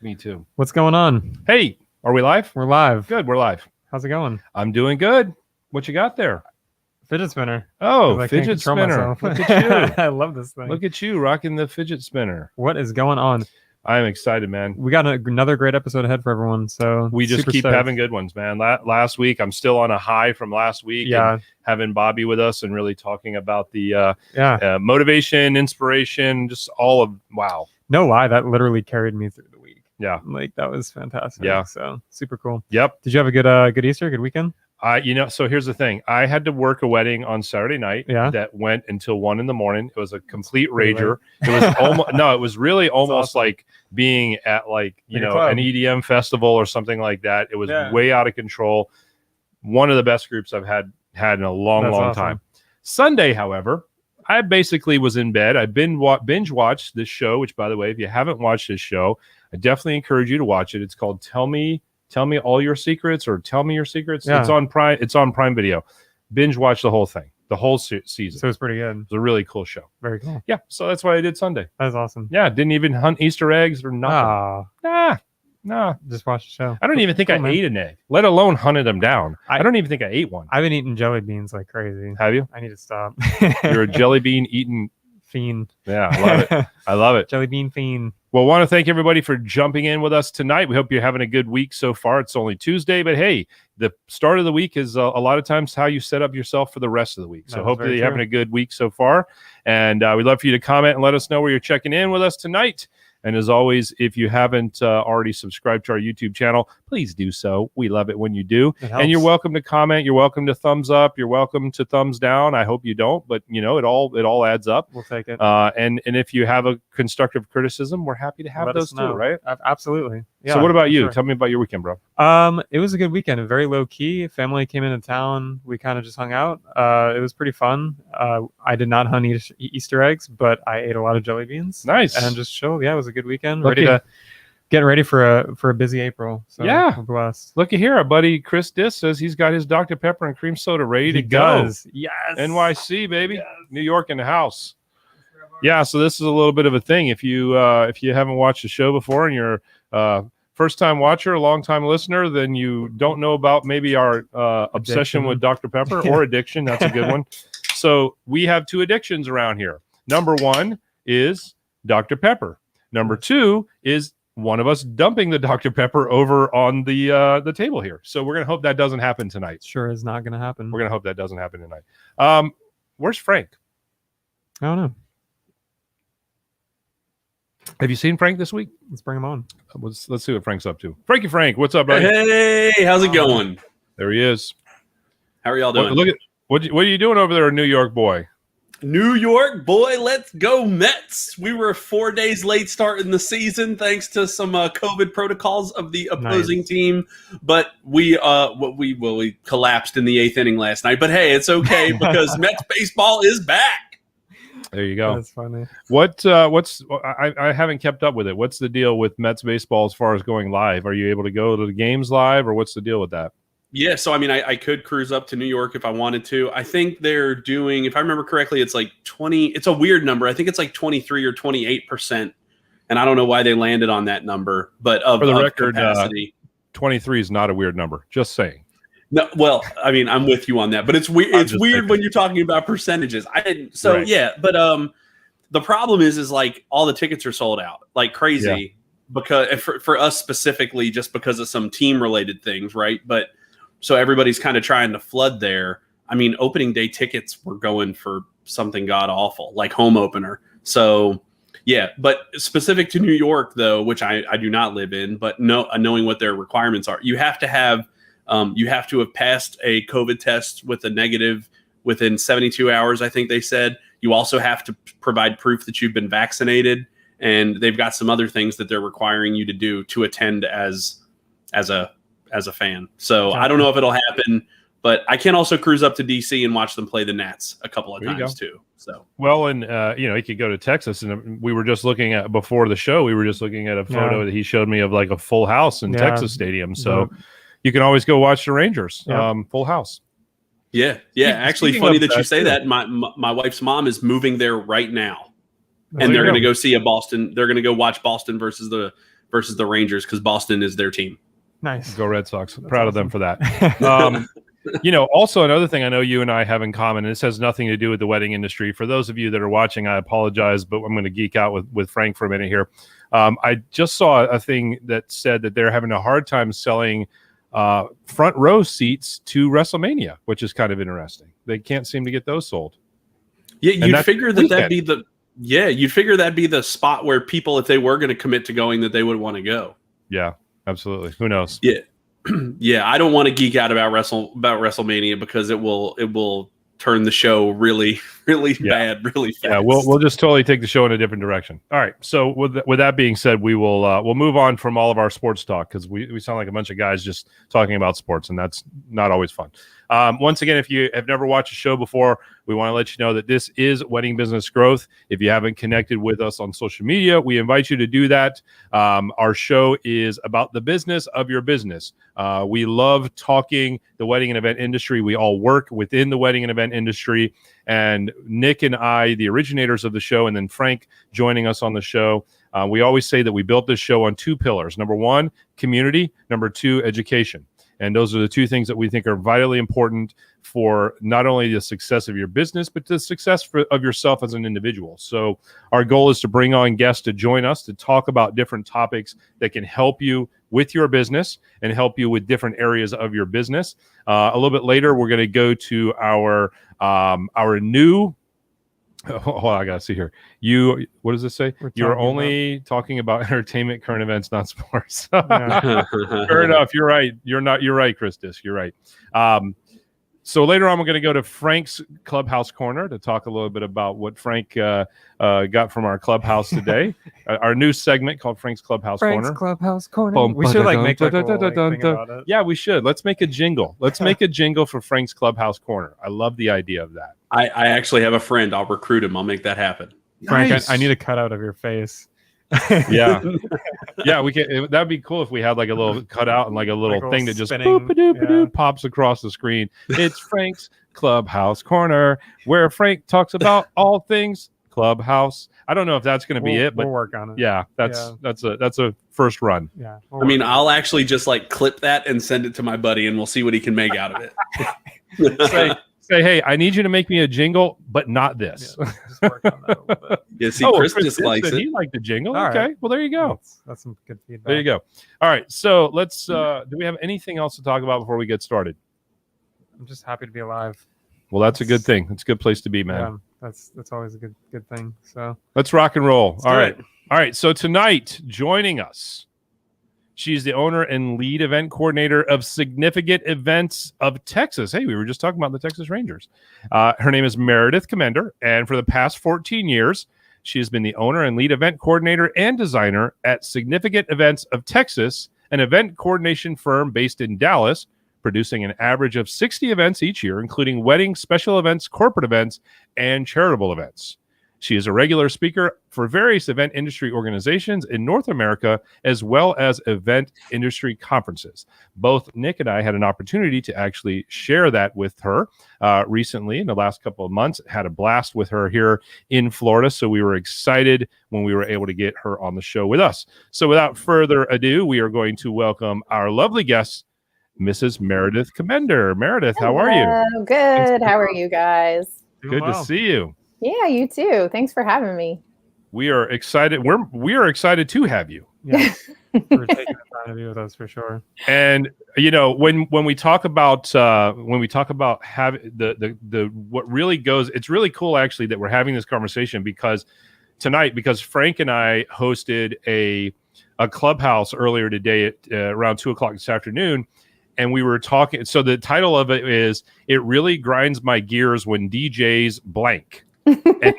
Me too. What's going on? Hey, are we live? We're live. Good, we're live. How's it going? I'm doing good. What you got there? Fidget spinner. Oh, fidget spinner. Look at you. I love this thing. Look at you rocking the fidget spinner. What is going on? I'm excited, man. We got another great episode ahead for everyone. So we just keep having good ones, man. Last week, I'm still on a high from last week. Yeah. And having Bobby with us and really talking about the motivation, inspiration, just all of wow. No lie, that literally carried me through the week. Yeah. Like that was fantastic. Yeah. So super cool. Yep. Did you have a good Easter, good weekend? So here's the thing. I had to work a wedding on Saturday night that went until 1 a.m. It was a complete rager. It was almost it was really almost awesome. like being at an EDM festival or something like that. It was way out of control. One of the best groups I've had in a long time. Sunday, however, I basically was in bed. I've been binge watched this show, which, by the way, if you haven't watched this show, I definitely encourage you to watch it. It's called Tell Me All Your Secrets or Tell Me Your Secrets. Yeah. It's on Prime Video. Binge watch the whole thing, the whole season. So it's pretty good. It's a really cool show. Very cool. Yeah. So that's what I did Sunday. That's awesome. Yeah. Didn't even hunt Easter eggs or nothing. Nah. Just watch the show. I don't even think I ate an egg, let alone hunted them down. I don't even think I ate one. I've been eating jelly beans like crazy. Have you? I need to stop. You're a jelly bean eating fiend. Yeah, I love it. I love it. Jelly bean fiend. Well, I want to thank everybody for jumping in with us tonight. We hope you're having a good week so far. It's only Tuesday, but hey, the start of the week is a lot of times how you set up yourself for the rest of the week. So hopefully you're having a good week so far. And we'd love for you to comment and let us know where you're checking in with us tonight. And as always, if you haven't already subscribed to our YouTube channel, please do so. We love it when you do. And you're welcome to comment. You're welcome to thumbs up. You're welcome to thumbs down. I hope you don't, but it all adds up. We'll take it. And if you have a constructive criticism, we're happy to have those too, right? Absolutely. Yeah, so what about you? Sure. Tell me about your weekend, bro. It was a good weekend. Very low key. Family came into town. We kind of just hung out. It was pretty fun. I did not hunt Easter eggs, but I ate a lot of jelly beans. Nice. And just chilled. Yeah, it was a good weekend. Getting ready for a busy April. So yeah, we're blessed. Look at here, our buddy Chris Diss says he's got his Dr. Pepper and cream soda ready to go. Yes. NYC, baby. Yes. New York in the house. Yeah, so this is a little bit of a thing. If you haven't watched the show before and you're first time watcher, a long time listener, then you don't know about maybe our obsession with Dr. Pepper or addiction. That's a good one. So we have two addictions around here. Number one is Dr. Pepper. Number two is one of us dumping the Dr. Pepper over on the table here. So we're going to hope that doesn't happen tonight. Sure is not going to happen. We're going to hope that doesn't happen tonight. Where's Frank? I don't know. Have you seen Frank this week? Let's bring him on. Let's see what Frank's up to. Frank, what's up, buddy? Hey, how's it going? There he is. How are y'all doing? Look at what are you doing over there, New York boy? New York boy, let's go Mets. We were 4 days late starting the season thanks to some COVID protocols of the opposing team, but we collapsed in the 8th inning last night. But hey, it's okay because Mets baseball is back. There you go. That's funny. I haven't kept up with it. What's the deal with Mets baseball as far as going live? Are you able to go to the games live, or what's the deal with that? Yeah, so I mean, I could cruise up to New York if I wanted to. I think they're doing, if I remember correctly, it's like 20. It's a weird number. I think it's like 23 or 28%, and I don't know why they landed on that number. But for the record, capacity, 23 is not a weird number. Just saying. No, well, I mean, I'm with you on that, but it's weird. It's weird when you're talking about percentages. I didn't. So right. Yeah, but the problem is like all the tickets are sold out like crazy because for us specifically, just because of some team related things, right? But so everybody's kind of trying to flood there. I mean, opening day tickets were going for something god awful, like home opener. So yeah, but specific to New York though, which I do not live in, but knowing what their requirements are, you have to have passed a COVID test with a negative within 72 hours. I think they said you also have to provide proof that you've been vaccinated, and they've got some other things that they're requiring you to do to attend as a fan. So I don't know if it'll happen, but I can also cruise up to DC and watch them play the Nats a couple of times too. So well, and you could go to Texas, and we were just looking at before the show. We were just looking at a photo that he showed me of like a full house in Texas Stadium. So you can always go watch the Rangers, full house. Yeah. Actually, funny that you say that. My wife's mom is moving there right now. and they're going to go see a Boston. They're going to go watch Boston versus the Rangers because Boston is their team. Nice. Go Red Sox. That's proud of them for that. Also another thing I know you and I have in common, and this has nothing to do with the wedding industry. For those of you that are watching, I apologize, but I'm going to geek out with Frank for a minute here. I just saw a thing that said that they're having a hard time selling front row seats to WrestleMania, which is kind of interesting. They can't seem to get those sold. Yeah, you'd figure that'd be the spot where people, if they were going to commit to going, that they would want to go. Yeah, absolutely. Who knows? Yeah. Yeah, I don't want to geek out about WrestleMania because it will turn the show really, really bad, really fast. Yeah, we'll just totally take the show in a different direction. All right. So with that being said, we'll move on from all of our sports talk because we sound like a bunch of guys just talking about sports, and that's not always fun. Once again, if you have never watched a show before, we want to let you know that this is Wedding Business Growth. If you haven't connected with us on social media, we invite you to do that. Our show is about the business of your business. We love talking the wedding and event industry. We all work within the wedding and event industry. And Nick and I, the originators of the show, and then Frank joining us on the show, we always say that we built this show on two pillars. Number one, community. Number two, education. And those are the two things that we think are vitally important for not only the success of your business, but the success of yourself as an individual. So our goal is to bring on guests to join us to talk about different topics that can help you with your business and help you with different areas of your business. A little bit later, we're going to go to our new. Hold on, I gotta see here. What does this say? You're only talking about entertainment, current events, not sports. Fair enough. You're right. You're right, Christus. You're right. So later on, we're going to go to Frank's Clubhouse Corner to talk a little bit about what Frank got from our clubhouse today. Our new segment called Frank's Clubhouse Corner. Clubhouse Corner. We should make like a little, thing about it. Yeah, we should. Let's make a jingle. Let's make a jingle for Frank's Clubhouse Corner. I love the idea of that. I actually have a friend. I'll recruit him. I'll make that happen. Frank, nice. I need a cutout of your face. Yeah, we can. That'd be cool if we had like a little cutout and like a little thing that just pops across the screen. It's Frank's Clubhouse Corner, where Frank talks about all things Clubhouse. I don't know if that's going to be it, but we'll work on it. Yeah, that's a first run. Yeah, I'll actually just like clip that and send it to my buddy, and we'll see what he can make out of it. Say, hey, I need you to make me a jingle, but not this. Yeah, just work on that a little bit. Yeah, see, Chris just likes it. He liked the jingle. All okay, right. Well, there you go. That's some good feedback. There you go. All right, so let's. Do we have anything else to talk about before we get started? I'm just happy to be alive. Well, that's a good thing. It's a good place to be, man. Yeah, that's always a good thing. So let's rock and roll. All right. So tonight, joining us, she's the owner and lead event coordinator of Significant Events of Texas. Hey, we were just talking about the Texas Rangers. Her name is Meredith Commender, and for the past 14 years, she has been the owner and lead event coordinator and designer at Significant Events of Texas, an event coordination firm based in Dallas, producing an average of 60 events each year, including weddings, special events, corporate events, and charitable events. She is a regular speaker for various event industry organizations in North America, as well as event industry conferences. Both Nick and I had an opportunity to actually share that with her recently in the last couple of months. Had a blast with her here in Florida, so we were excited when we were able to get her on the show with us. So without further ado, we are going to welcome our lovely guest, Mrs. Meredith Commender. Meredith, how are you? Good. How are you guys? Good to see you. Yeah, you too. Thanks for having me. We are excited. We are excited to have you. Yeah, we're taking the time to be with us for sure. And when we talk about having the what really goes, it's really cool actually that we're having this conversation because Frank and I hosted a clubhouse earlier today at around 2:00 this afternoon. And we were talking. So the title of it is "It Really Grinds My Gears When DJs Blank."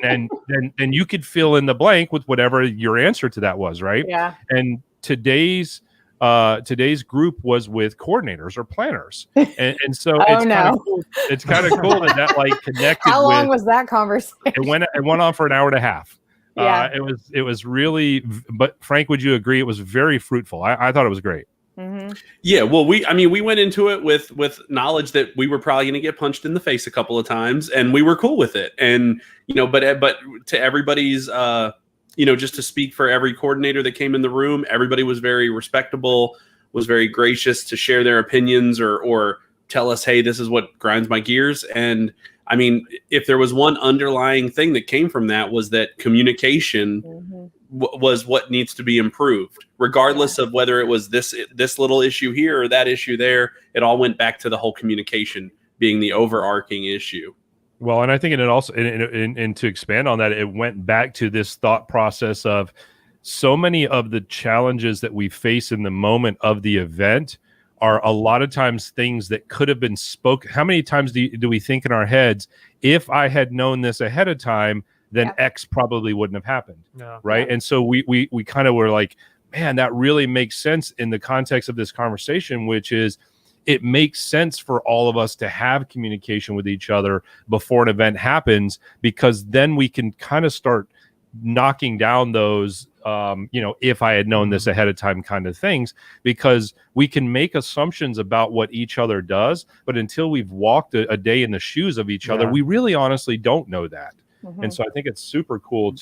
and then you could fill in the blank with whatever your answer to that was, right? Yeah. And today's group was with coordinators or planners, and so it's kind of cool that like connected. How long was that conversation? It went on for an hour and a half. Yeah. It was really. But Frank, would you agree? It was very fruitful. I thought it was great. Mm-hmm. Yeah, well, we went into it with knowledge that we were probably going to get punched in the face a couple of times, and we were cool with it. And but to everybody's just to speak for every coordinator that came in the room, everybody was very respectable, was very gracious to share their opinions or tell us, hey, this is what grinds my gears. And I mean, if there was one underlying thing that came from that, was that communication was what needs to be improved, regardless of whether it was this little issue here or that issue there. It all went back to the whole communication being the overarching issue. Well, and I think it also, and to expand on that, it went back to this thought process of so many of the challenges that we face in the moment of the event are a lot of times things that could have been spoken. How many times do we think in our heads, if I had known this ahead of time, then X probably wouldn't have happened, right? And so we kind of were like, man, that really makes sense in the context of this conversation, which is it makes sense for all of us to have communication with each other before an event happens, because then we can kind of start knocking down those, if I had known this ahead of time kind of things, because we can make assumptions about what each other does, but until we've walked a day in the shoes of each other, we really honestly don't know that. And so I think it's super cool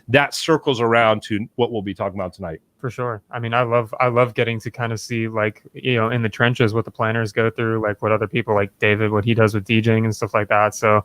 that circles around to what we'll be talking about tonight. For sure. I mean, I love getting to kind of see, like, in the trenches what the planners go through, like what other people like David, what he does with DJing and stuff like that. So,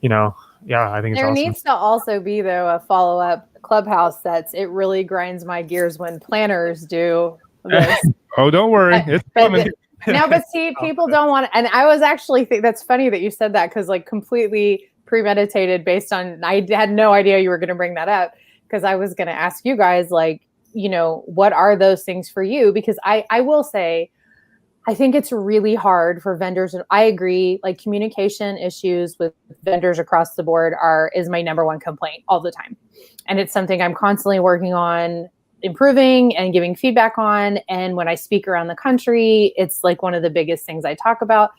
I think it's awesome. There needs to also be, though, a follow-up clubhouse it really grinds my gears when planners do this. Oh, don't worry. It's coming. No, but see, people don't want to, and I was actually that's funny that you said that, because like completely premeditated based on, I had no idea you were going to bring that up, because I was going to ask you guys, like, what are those things for you? Because I will say, I think it's really hard for vendors. And I agree, like communication issues with vendors across the board is my number one complaint all the time. And it's something I'm constantly working on improving and giving feedback on. And when I speak around the country, it's like one of the biggest things I talk about.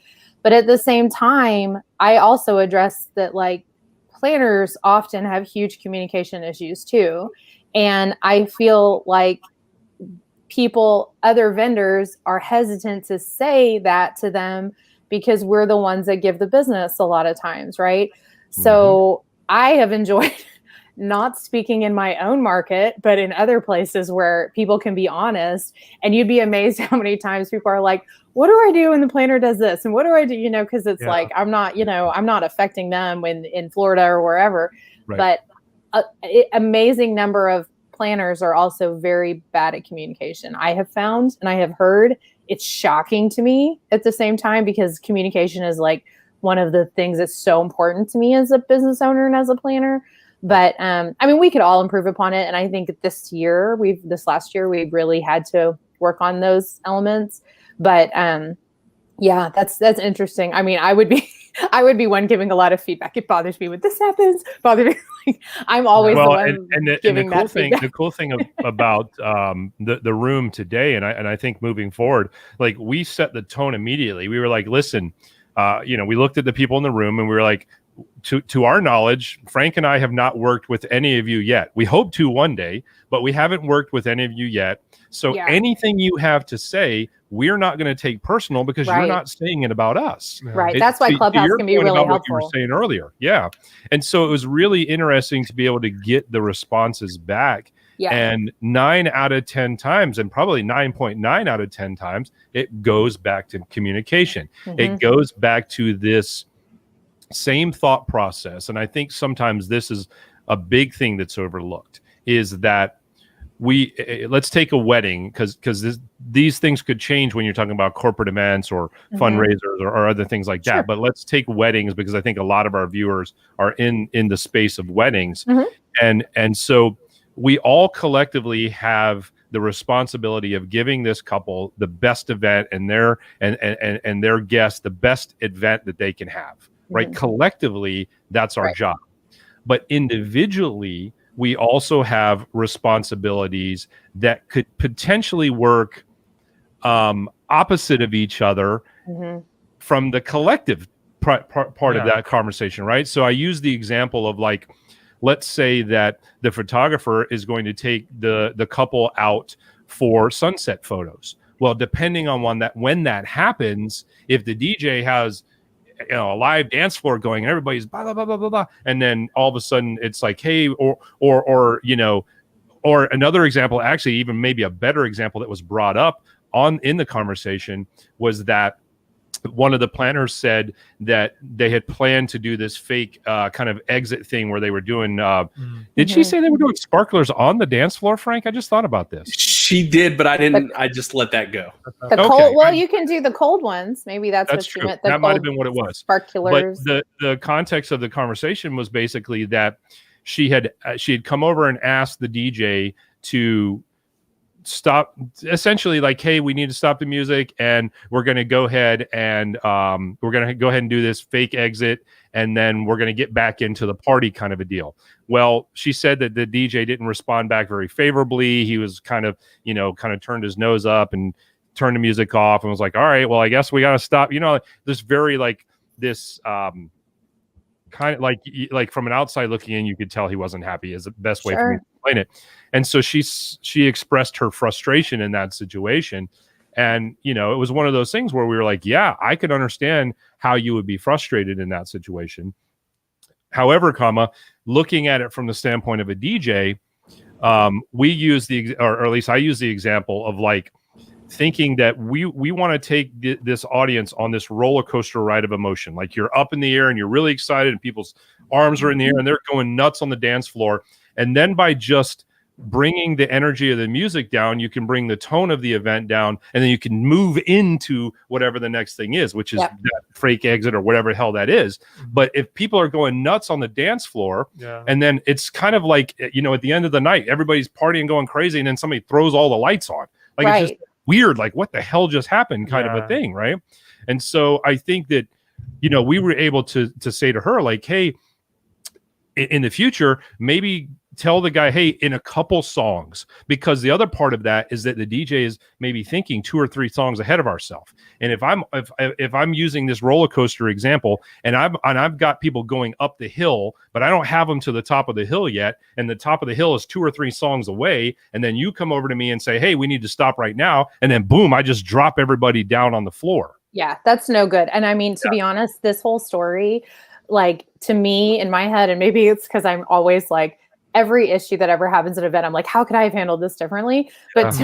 But at the same time, I also address that, like, planners often have huge communication issues too. And I feel like other vendors are hesitant to say that to them, because we're the ones that give the business a lot of times, right? So I have enjoyed not speaking in my own market, but in other places where people can be honest. And you'd be amazed how many times people are like, what do I do when the planner does this? And what do I do? Because it's like, I'm not affecting them in Florida or wherever. Right. But amazing number of planners are also very bad at communication. I have found, and I have heard, it's shocking to me at the same time, because communication is like one of the things that's so important to me as a business owner and as a planner. But we could all improve upon it. And I think this last year, we really had to work on those elements. But that's interesting. I mean, I would be one giving a lot of feedback. It bothers me when this happens. I'm always the one giving that feedback. The cool thing about the room today, and I think moving forward, like, we set the tone immediately. We were like, listen, we looked at the people in the room and we were like, to our knowledge, Frank and I have not worked with any of you yet. We hope to one day, but we haven't worked with any of you yet. So anything you have to say, we're not going to take personal, because you're not saying it about us. Right. That's why Clubhouse can be really helpful. What you were saying earlier. Yeah. And so it was really interesting to be able to get the responses back. Yeah. And 9 out of 10 times, and probably 9.9 out of 10 times, it goes back to communication. It goes back to this same thought process. And I think sometimes this is a big thing that's overlooked, is that let's take a wedding, because these things could change when you're talking about corporate events or fundraisers or other things like that. But let's take weddings, because I think a lot of our viewers are in the space of weddings. And so we all collectively have the responsibility of giving this couple the best event and their guests the best event that they can have. Right? Collectively, that's our job. But individually, we also have responsibilities that could potentially work opposite of each other from the collective part of that conversation, right? So I use the example of, like, let's say that the photographer is going to take the couple out for sunset photos. Well, depending on when that happens, if the DJ has a live dance floor going, and everybody's blah blah blah blah blah blah, and then all of a sudden it's like, hey, or or another example, actually even maybe a better example that was brought up in the conversation was that one of the planners said that they had planned to do this fake kind of exit thing where they were doing. Did she say they were doing sparklers on the dance floor, Frank? I just thought about this. She did, but I didn't. I just let that go. The cold. Well, you can do the cold ones. Maybe that's what true. she meant. That might have been what it was. Sparklers. But the context of the conversation was basically that she had come over and asked the DJ to stop, essentially like, hey, we need to stop the music, and we're going to go ahead and do this fake exit, and then we're going to get back into the party, kind of a deal. Well, she said that the DJ didn't respond back very favorably. He was kind of turned his nose up and turned the music off and was like, all right, well, I guess we got to stop. This very like this kind of like from an outside looking in, you could tell he wasn't happy, is the best way for me to explain it. And so she expressed her frustration in that situation. And, it was one of those things where we were like, yeah, I could understand how you would be frustrated in that situation. However, looking at it from the standpoint of a DJ, we use or at least I use the example of like thinking that we want to take this audience on this roller coaster ride of emotion. Like you're up in the air and you're really excited and people's arms are in the air and they're going nuts on the dance floor. And then by just bringing the energy of the music down, you can bring the tone of the event down, and then you can move into whatever the next thing is, which is that fake exit or whatever the hell that is. But if people are going nuts on the dance floor, and then it's kind of like, at the end of the night, everybody's partying, going crazy, and then somebody throws all the lights on. Like it's just weird, like what the hell just happened kind of a thing, right? And so I think that, we were able to say to her, like, hey, in the future, maybe tell the guy, hey, in a couple songs, because the other part of that is that the DJ is maybe thinking 2 or 3 songs ahead of ourselves. And if I'm using this roller coaster example, and I've got people going up the hill, but I don't have them to the top of the hill yet, and the top of the hill is 2 or 3 songs away, and then you come over to me and say, hey, we need to stop right now, and then boom, I just drop everybody down on the floor. Yeah, that's no good. And I mean, to be honest, this whole story, like, to me in my head, and maybe it's because I'm always like, every issue that ever happens at an event, I'm like, how could I have handled this differently? But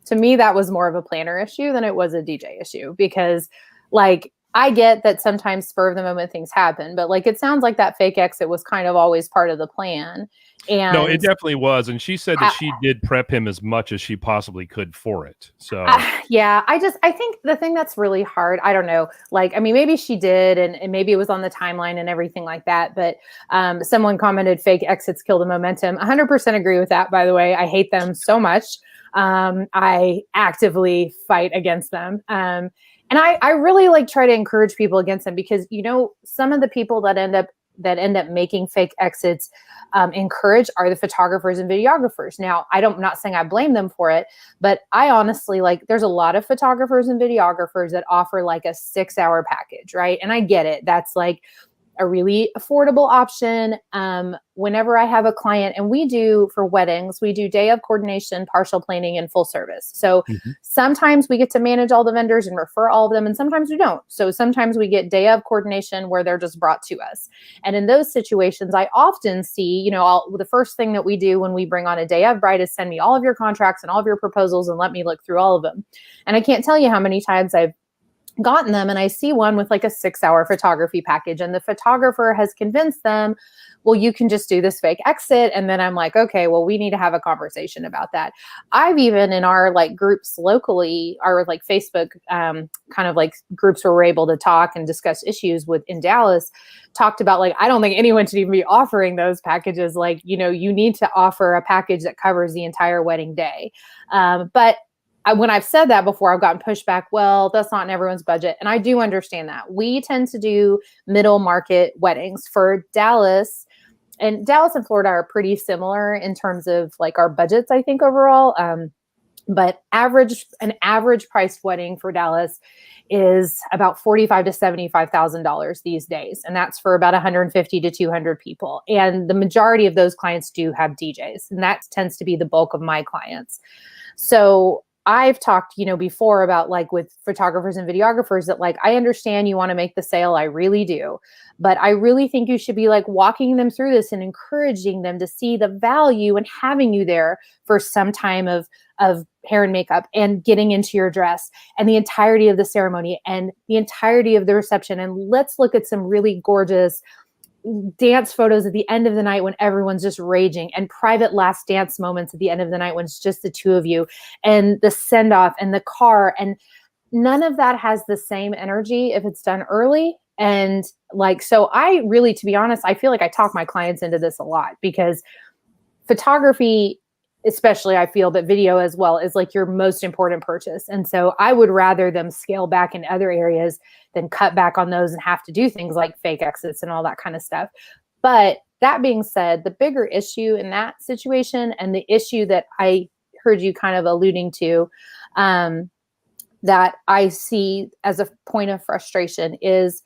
to me, that was more of a planner issue than it was a DJ issue, because like, I get that sometimes spur of the moment things happen, but like, it sounds like that fake exit was kind of always part of the plan. And no, it definitely was. And she said that she did prep him as much as she possibly could for it. So I think the thing that's really hard, I don't know, like, I mean, maybe she did, and maybe it was on the timeline and everything like that. But someone commented, fake exits kill the momentum. 100% agree with that, by the way. I hate them so much. I actively fight against them. And I really like try to encourage people against them, because, some of the people that end up making fake exits encourage are the photographers and videographers. Now, I'm not saying I blame them for it, but I honestly, like, there's a lot of photographers and videographers that offer like a 6-hour package, right? And I get it. That's like a really affordable option. Whenever I have a client, and we do for weddings, we do day of coordination, partial planning, and full service. So sometimes we get to manage all the vendors and refer all of them, and sometimes we don't. So sometimes we get day of coordination where they're just brought to us. And in those situations, I often see, the first thing that we do when we bring on a day of bride is send me all of your contracts and all of your proposals and let me look through all of them. And I can't tell you how many times I've gotten them and I see one with like a 6-hour photography package, and the photographer has convinced them, well, you can just do this fake exit. And then I'm like, okay, well, we need to have a conversation about that. I've even in our like groups locally, our like Facebook kind of like groups where we're able to talk and discuss issues in Dallas, talked about like, I don't think anyone should even be offering those packages. Like, you need to offer a package that covers the entire wedding day. But when I've said that before, I've gotten pushback. Well, that's not in everyone's budget. And I do understand that. We tend to do middle market weddings for Dallas. And Dallas and Florida are pretty similar in terms of like our budgets, I think, overall. But an average priced wedding for Dallas is about $45,000 to $75,000 these days. And that's for about 150 to 200 people. And the majority of those clients do have DJs. And that tends to be the bulk of my clients. So I've talked, before about like with photographers and videographers that like, I understand you want to make the sale. I really do. But I really think you should be like walking them through this and encouraging them to see the value in having you there for some time of hair and makeup and getting into your dress and the entirety of the ceremony and the entirety of the reception. And let's look at some really gorgeous dance photos at the end of the night when everyone's just raging, and private last dance moments at the end of the night when it's just the two of you, and the send off and the car. And none of that has the same energy if it's done early. And like, so I really, to be honest, I feel like I talk my clients into this a lot, because photography, especially, I feel, but video as well, is like your most important purchase. And so I would rather them scale back in other areas than cut back on those and have to do things like fake exits and all that kind of stuff. But that being said, the bigger issue in that situation, and the issue that I heard you kind of alluding to, that I see as a point of frustration, is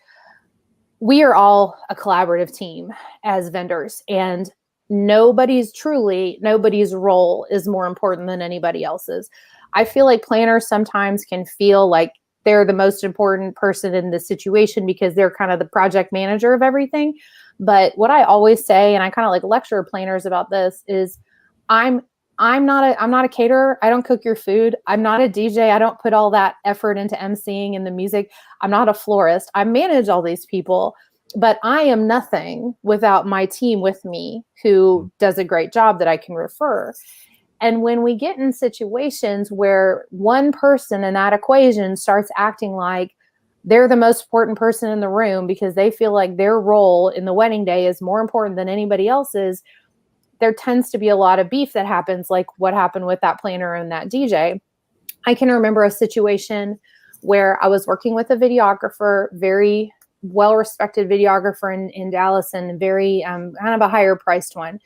we are all a collaborative team as vendors, and nobody's role is more important than anybody else's. I feel like planners sometimes can feel like they're the most important person in the situation because they're kind of the project manager of everything. But what I always say, and I kind of like lecture planners about this, is I'm not a caterer. I don't cook your food. I'm not a DJ. I don't put all that effort into emceeing and the music. I'm not a florist. I manage all these people, but I am nothing without my team with me who does a great job that I can refer. And when we get in situations where one person in that equation starts acting like they're the most important person in the room because they feel like their role in the wedding day is more important than anybody else's, there tends to be a lot of beef that happens, like what happened with that planner and that DJ. I can remember a situation where I was working with a videographer, very well-respected videographer in Dallas, and very kind of a higher priced one.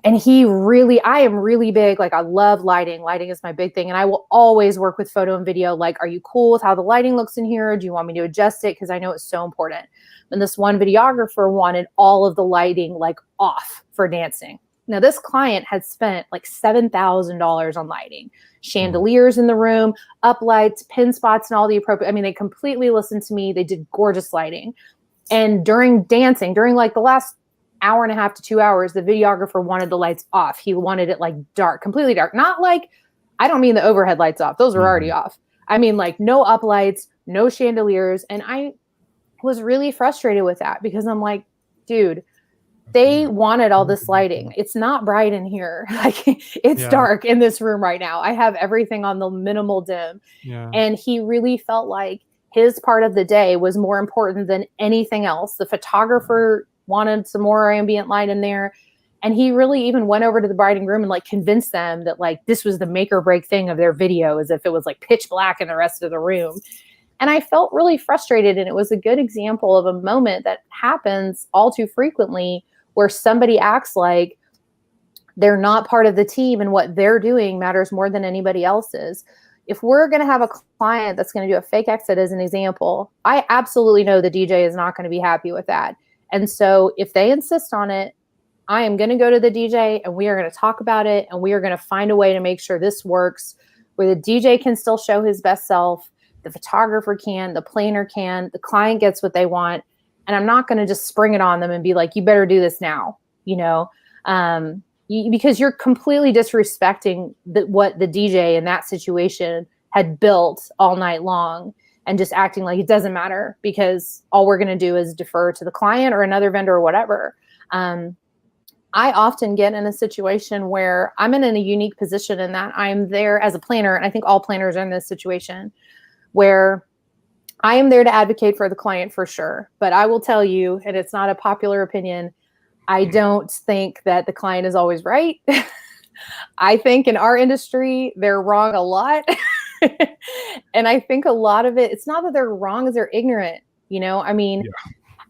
And I am really big. Like, I love lighting. Lighting is my big thing. And I will always work with photo and video. Like, are you cool with how the lighting looks in here? Do you want me to adjust it? Because I know it's so important. And this one videographer wanted all of the lighting like off for dancing. Now, this client had spent like $7,000 on lighting, chandeliers in the room, up lights, pin spots, and all the appropriate. I mean, they completely listened to me. They did gorgeous lighting. And during dancing, during like the last hour and a half to 2 hours, the videographer wanted the lights off. He wanted it like dark, completely dark. Not like, I don't mean the overhead lights off. Those are already off. I mean like no up lights, no chandeliers. And I was really frustrated with that because I'm like, dude, they wanted all this lighting. It's not bright in here. Like, it's dark in this room right now. I have everything on the minimal dim. Yeah. And he really felt like his part of the day was more important than anything else. The photographer wanted some more ambient light in there. And he really even went over to the bride and groom and like convinced them that like this was the make or break thing of their video, as if it was like pitch black in the rest of the room. And I felt really frustrated. And it was a good example of a moment that happens all too frequently where somebody acts like they're not part of the team and what they're doing matters more than anybody else's. If we're going to have a client that's going to do a fake exit, as an example, I absolutely know the DJ is not going to be happy with that. And so if they insist on it, I am going to go to the DJ and we are going to talk about it, and we are going to find a way to make sure this works, where the DJ can still show his best self, the photographer can, the planner can, the client gets what they want. And I'm not going to just spring it on them and be like, you better do this now, because you're completely disrespecting what the DJ in that situation had built all night long, and just acting like it doesn't matter because all we're going to do is defer to the client or another vendor or whatever. I often get in a situation where I'm in a unique position in that I'm there as a planner. And I think all planners are in this situation where I am there to advocate for the client for sure. But I will tell you, and it's not a popular opinion, I don't think that the client is always right. I think in our industry, they're wrong a lot. And I think a lot of it, it's not that they're wrong, is they're ignorant.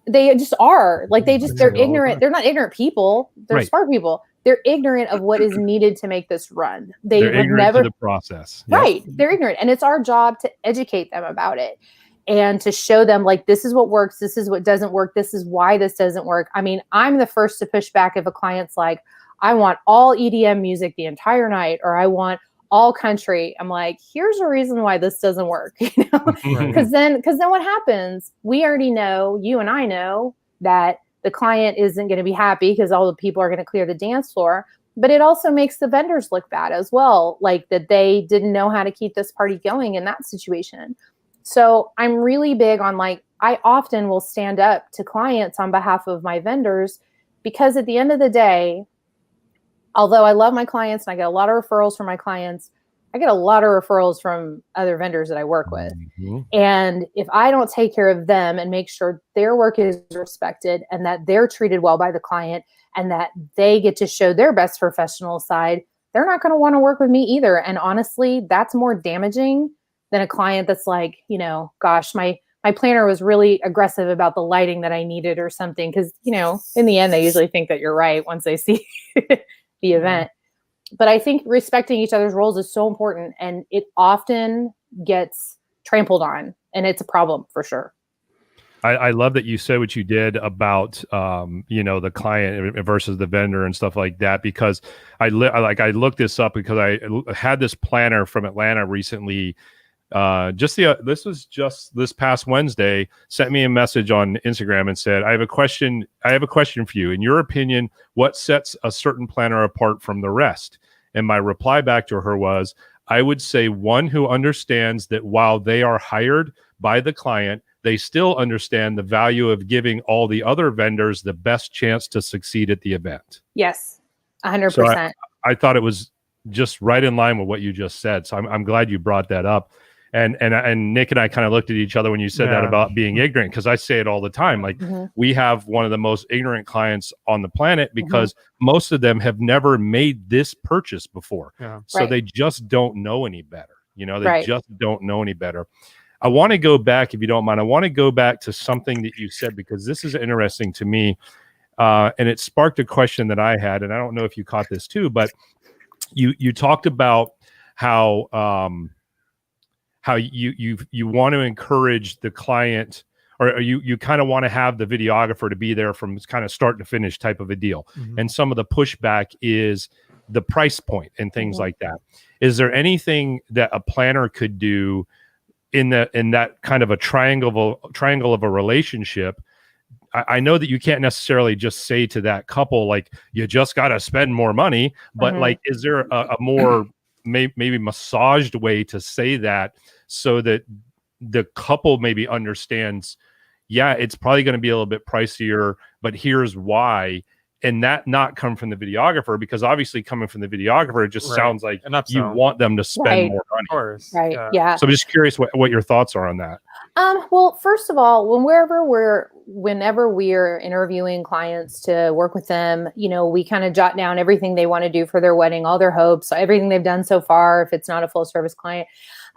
They just are. Like, they're ignorant. They're not ignorant people. They're smart people. They're ignorant of what is needed to make this run. They're ignorant to the process. Right. They're ignorant. And it's our job to educate them about it and to show them, like, this is what works. This is what doesn't work. This is why this doesn't work. I mean, I'm the first to push back if a client's like, I want all EDM music the entire night, or I want all country, I'm like, here's a reason why this doesn't work. Because then what happens? We already know, you and I know, that the client isn't going to be happy because all the people are going to clear the dance floor. But it also makes the vendors look bad as well, like that they didn't know how to keep this party going in that situation. So I'm really big on, like, I often will stand up to clients on behalf of my vendors, because at the end of the day, although I love my clients and I get a lot of referrals from my clients, I get a lot of referrals from other vendors that I work with. And if I don't take care of them and make sure their work is respected and that they're treated well by the client and that they get to show their best professional side, they're not going to want to work with me either. And honestly, that's more damaging than a client that's like, gosh, my planner was really aggressive about the lighting that I needed or something. Because, in the end, they usually think that you're right once they see the event. But I think respecting each other's roles is so important, and it often gets trampled on, and it's a problem for sure. I love that you said what you did about, the client versus the vendor and stuff like that, because I looked this up because I had this planner from Atlanta recently. This was just this past Wednesday, sent me a message on Instagram and said, I have a question for you. In your opinion, what sets a certain planner apart from the rest? And my reply back to her was, I would say one who understands that while they are hired by the client, they still understand the value of giving all the other vendors the best chance to succeed at the event. Yes, 100%. So I thought it was just right in line with what you just said. So I'm glad you brought that up. And Nick and I kind of looked at each other when you said that about being ignorant, because I say it all the time. Like, we have one of the most ignorant clients on the planet, because most of them have never made this purchase before. So they just don't know any better. They just don't know any better. I want to go back, if you don't mind. I want to go back to something that you said, because this is interesting to me. And it sparked a question that I had, and I don't know if you caught this too, but you talked about how you want to encourage the client, or you kind of want to have the videographer to be there from kind of start to finish type of a deal. And some of the pushback is the price point and things like that. Is there anything that a planner could do in that kind of a triangle of a relationship? I know that you can't necessarily just say to that couple, like, you just got to spend more money, but like, is there a more maybe massaged way to say that, so that the couple maybe understands, it's probably going to be a little bit pricier, but here's why, and that not come from the videographer, because obviously coming from the videographer, it just sounds like you want them to spend more money. Of course. Right. Yeah. So I'm just curious what your thoughts are on that. Well, first of all, whenever we're interviewing clients to work with them, we kind of jot down everything they want to do for their wedding, all their hopes, everything they've done so far, if it's not a full service client.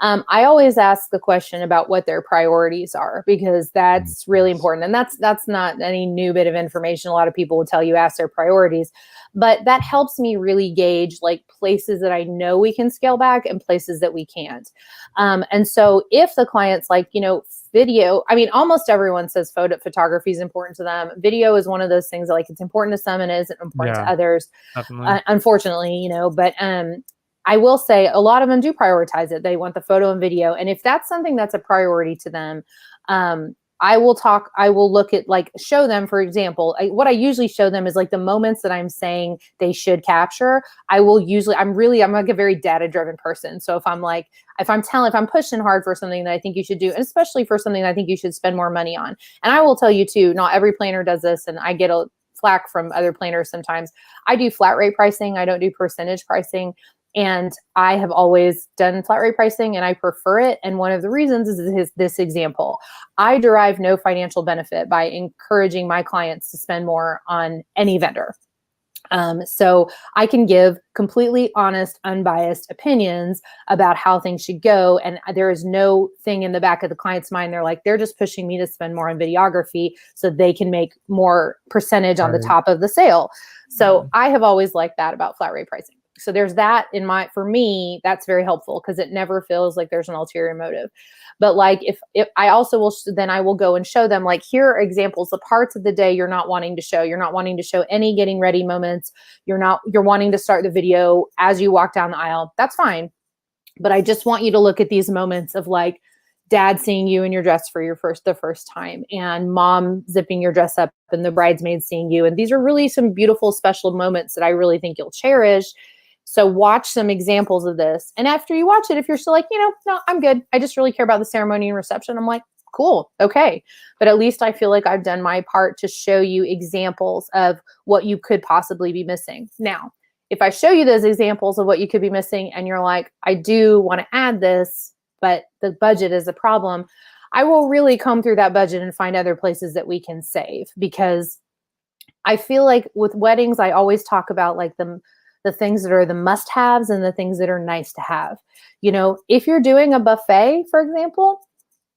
I always ask the question about what their priorities are, because that's really important. And that's not any new bit of information. A lot of people will tell you, ask their priorities, but that helps me really gauge, like, places that I know we can scale back and places that we can't. And so if the client's like, video, I mean, almost everyone says photography is important to them. Video is one of those things that, like, it's important to some and it isn't important to others, unfortunately, but I will say a lot of them do prioritize it. They want the photo and video. And if that's something that's a priority to them, I will look at, like, show them, for example, what I usually show them is, like, the moments that I'm saying they should capture. I'm like a very data-driven person. So if I'm pushing hard for something that I think you should do, and especially for something that I think you should spend more money on. And I will tell you too, not every planner does this, and I get a flack from other planners sometimes. I do flat rate pricing. I don't do percentage pricing. And I have always done flat rate pricing, and I prefer it. And one of the reasons is this example. I derive no financial benefit by encouraging my clients to spend more on any vendor. So I can give completely honest, unbiased opinions about how things should go. And there is no thing in the back of the client's mind. They're just pushing me to spend more on videography so they can make more percentage on the top of the sale. So I have always liked that about flat rate pricing. So there's that for me, that's very helpful, because it never feels like there's an ulterior motive. But like, if I also will, then I will go and show them, like, here are examples, the parts of the day you're not wanting to show. You're not wanting to show any getting ready moments. You're wanting to start the video as you walk down the aisle. That's fine. But I just want you to look at these moments of like dad seeing you in your dress for the first time, and mom zipping your dress up, and the bridesmaids seeing you. And these are really some beautiful, special moments that I really think you'll cherish. So watch some examples of this. And after you watch it, if you're still like, no, I'm good, I just really care about the ceremony and reception, I'm like, cool, okay. But at least I feel like I've done my part to show you examples of what you could possibly be missing. Now, if I show you those examples of what you could be missing and you're like, I do want to add this, but the budget is a problem, I will really comb through that budget and find other places that we can save. Because I feel like with weddings, I always talk about like the things that are the must-haves and the things that are nice to have. If you're doing a buffet, for example,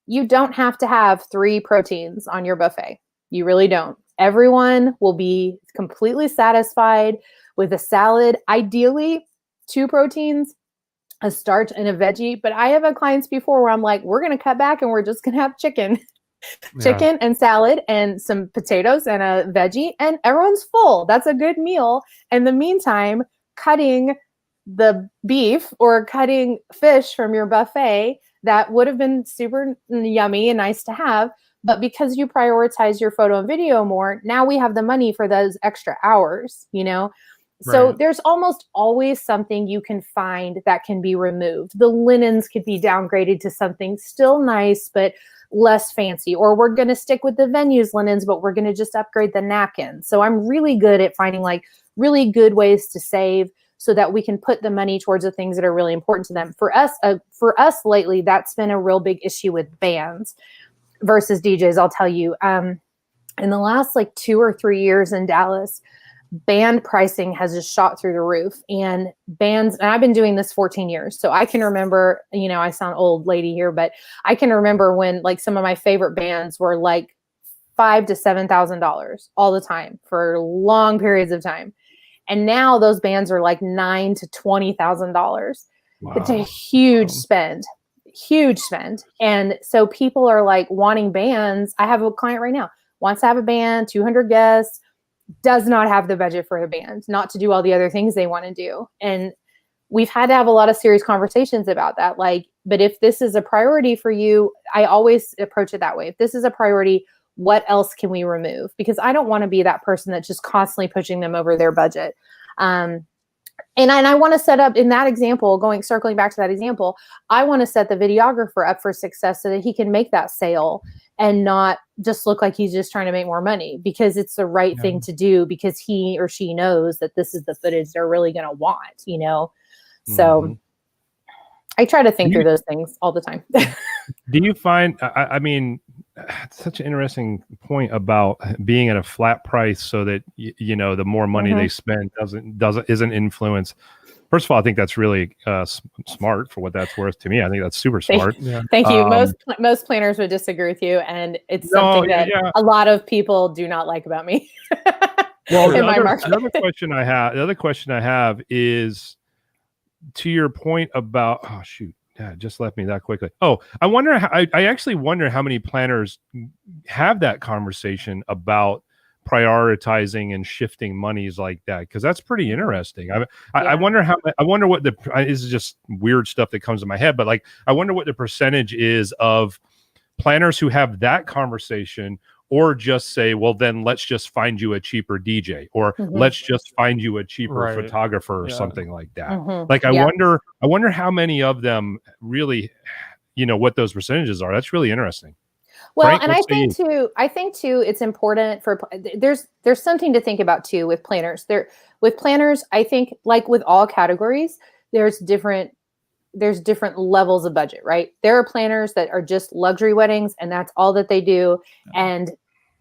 you don't have to have 3 proteins on your buffet. You really don't. Everyone will be completely satisfied with a salad, ideally 2 proteins, a starch and a veggie. But I have had clients before where I'm like, we're going to cut back and we're just going to have chicken. Chicken and salad and some potatoes and a veggie, and everyone's full. That's a good meal. In the meantime, cutting the beef or cutting fish from your buffet that would have been super yummy and nice to have, but because you prioritize your photo and video more, now we have the money for those extra hours, So there's almost always something you can find that can be removed. The linens could be downgraded to something still nice, but less fancy, or we're going to stick with the venue's linens, but we're going to just upgrade the napkins. So I'm really good at finding like really good ways to save so that we can put the money towards the things that are really important to them. For us lately, that's been a real big issue with bands versus DJs. I'll tell you, in the last like 2 or 3 years in Dallas, band pricing has just shot through the roof, and bands, and I've been doing this 14 years. So I can remember, I sound old lady here, but I can remember when like some of my favorite bands were like $5,000 to $7,000 all the time for long periods of time. And now those bands are like $9,000 to $20,000. Wow. It's a huge spend. And so people are like wanting bands. I have a client right now, wants to have a band, 200 guests, does not have the budget for a band, not to do all the other things they want to do. And we've had to have a lot of serious conversations about that. Like, but if this is a priority for you, I always approach it that way. If this is a priority, what else can we remove? Because I don't want to be that person that's just constantly pushing them over their budget. And I want to set up in that example, circling back to that example, I want to set the videographer up for success so that he can make that sale and not just look like he's just trying to make more money, because it's the right thing to do, because he or she knows that this is the footage they're really going to want, So I try to think through those things all the time. Do you find, I mean, it's such an interesting point about being at a flat price so that, the more money they spend isn't influenced. First of all, I think that's really smart for what that's worth to me. I think that's super smart. Thank you. Most planners would disagree with you, and it's something that a lot of people do not like about me. Well, the other question I have is, to your point about, oh shoot, yeah, it just left me that quickly. Oh, I actually wonder how many planners have that conversation about prioritizing and shifting monies like that, because that's pretty interesting. I wonder what this is just weird stuff that comes to my head, but like I wonder what the percentage is of planners who have that conversation, or just say, well, then let's just find you a cheaper DJ, or let's just find you a cheaper photographer or something like that. Like I wonder how many of them really, what those percentages are. That's really interesting. Well, Frank, and I think too, it's important for, there's something to think about too with planners. With planners, I think, like with all categories, there's different levels of budget, right? There are planners that are just luxury weddings, and that's all that they do. And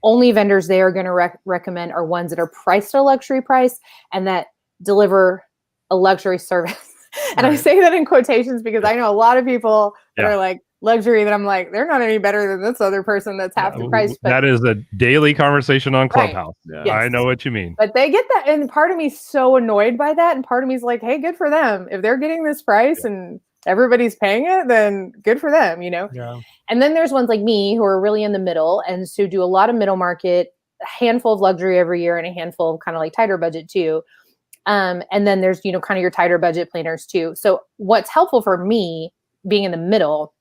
only vendors they are going to recommend are ones that are priced at a luxury price and that deliver a luxury service. And I say that in quotations because I know a lot of people that are like luxury that I'm like, they're not any better than this other person that's half the price. But that is a daily conversation on Clubhouse. Right. Yes. I know what you mean. But they get that. And part of me is so annoyed by that. And part of me is like, hey, good for them. If they're getting this price and everybody's paying it, then good for them, Yeah. And then there's ones like me who are really in the middle and so do a lot of middle market, a handful of luxury every year and a handful of kind of like tighter budget too. And then there's, kind of your tighter budget planners too. So what's helpful for me being in the middle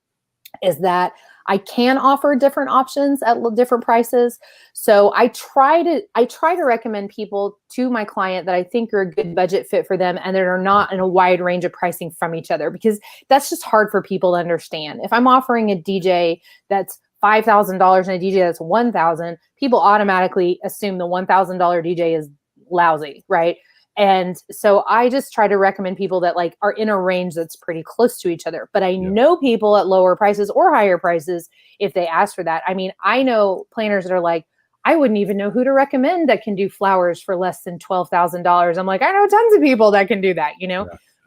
is that I can offer different options at different prices. So I try to recommend people to my client that I think are a good budget fit for them and that are not in a wide range of pricing from each other, because that's just hard for people to understand. If I'm offering a DJ that's $5,000 and a DJ that's $1,000, people automatically assume the $1,000 DJ is lousy, right? And so I just try to recommend people that like are in a range that's pretty close to each other. But I know people at lower prices or higher prices if they ask for that. I mean, I know planners that are like, I wouldn't even know who to recommend that can do flowers for less than $12,000. I'm like, I know tons of people that can do that,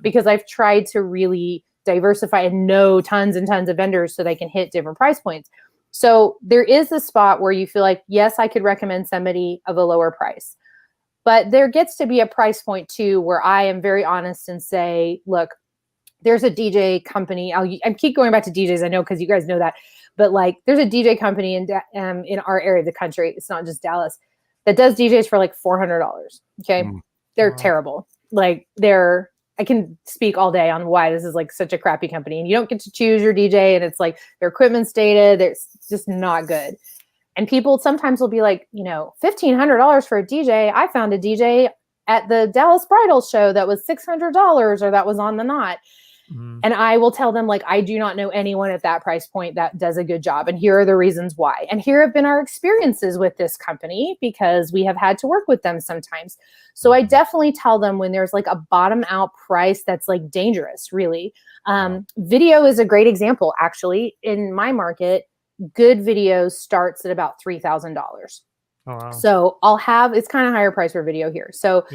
because I've tried to really diversify and know tons and tons of vendors so they can hit different price points. So there is a spot where you feel like, yes, I could recommend somebody of a lower price. But there gets to be a price point too where I am very honest and say, look, there's a DJ company. I keep going back to DJs, I know, because you guys know that. But like, there's a DJ company in our area of the country. It's not just Dallas, that does DJs for like $400. Okay, they're terrible. Like I can speak all day on why this is like such a crappy company, and you don't get to choose your DJ, and it's like their equipment's dated. It's just not good. And people sometimes will be like, $1,500 for a DJ. I found a DJ at the Dallas Bridal Show that was $600 or that was on the Knot. Mm-hmm. And I will tell them, like, I do not know anyone at that price point that does a good job. And here are the reasons why. And here have been our experiences with this company, because we have had to work with them sometimes. So I definitely tell them when there's like a bottom out price that's like dangerous, really. Video is a great example, actually. In my market, good video starts at about $3,000. Oh, wow. So it's kind of higher price for video here. So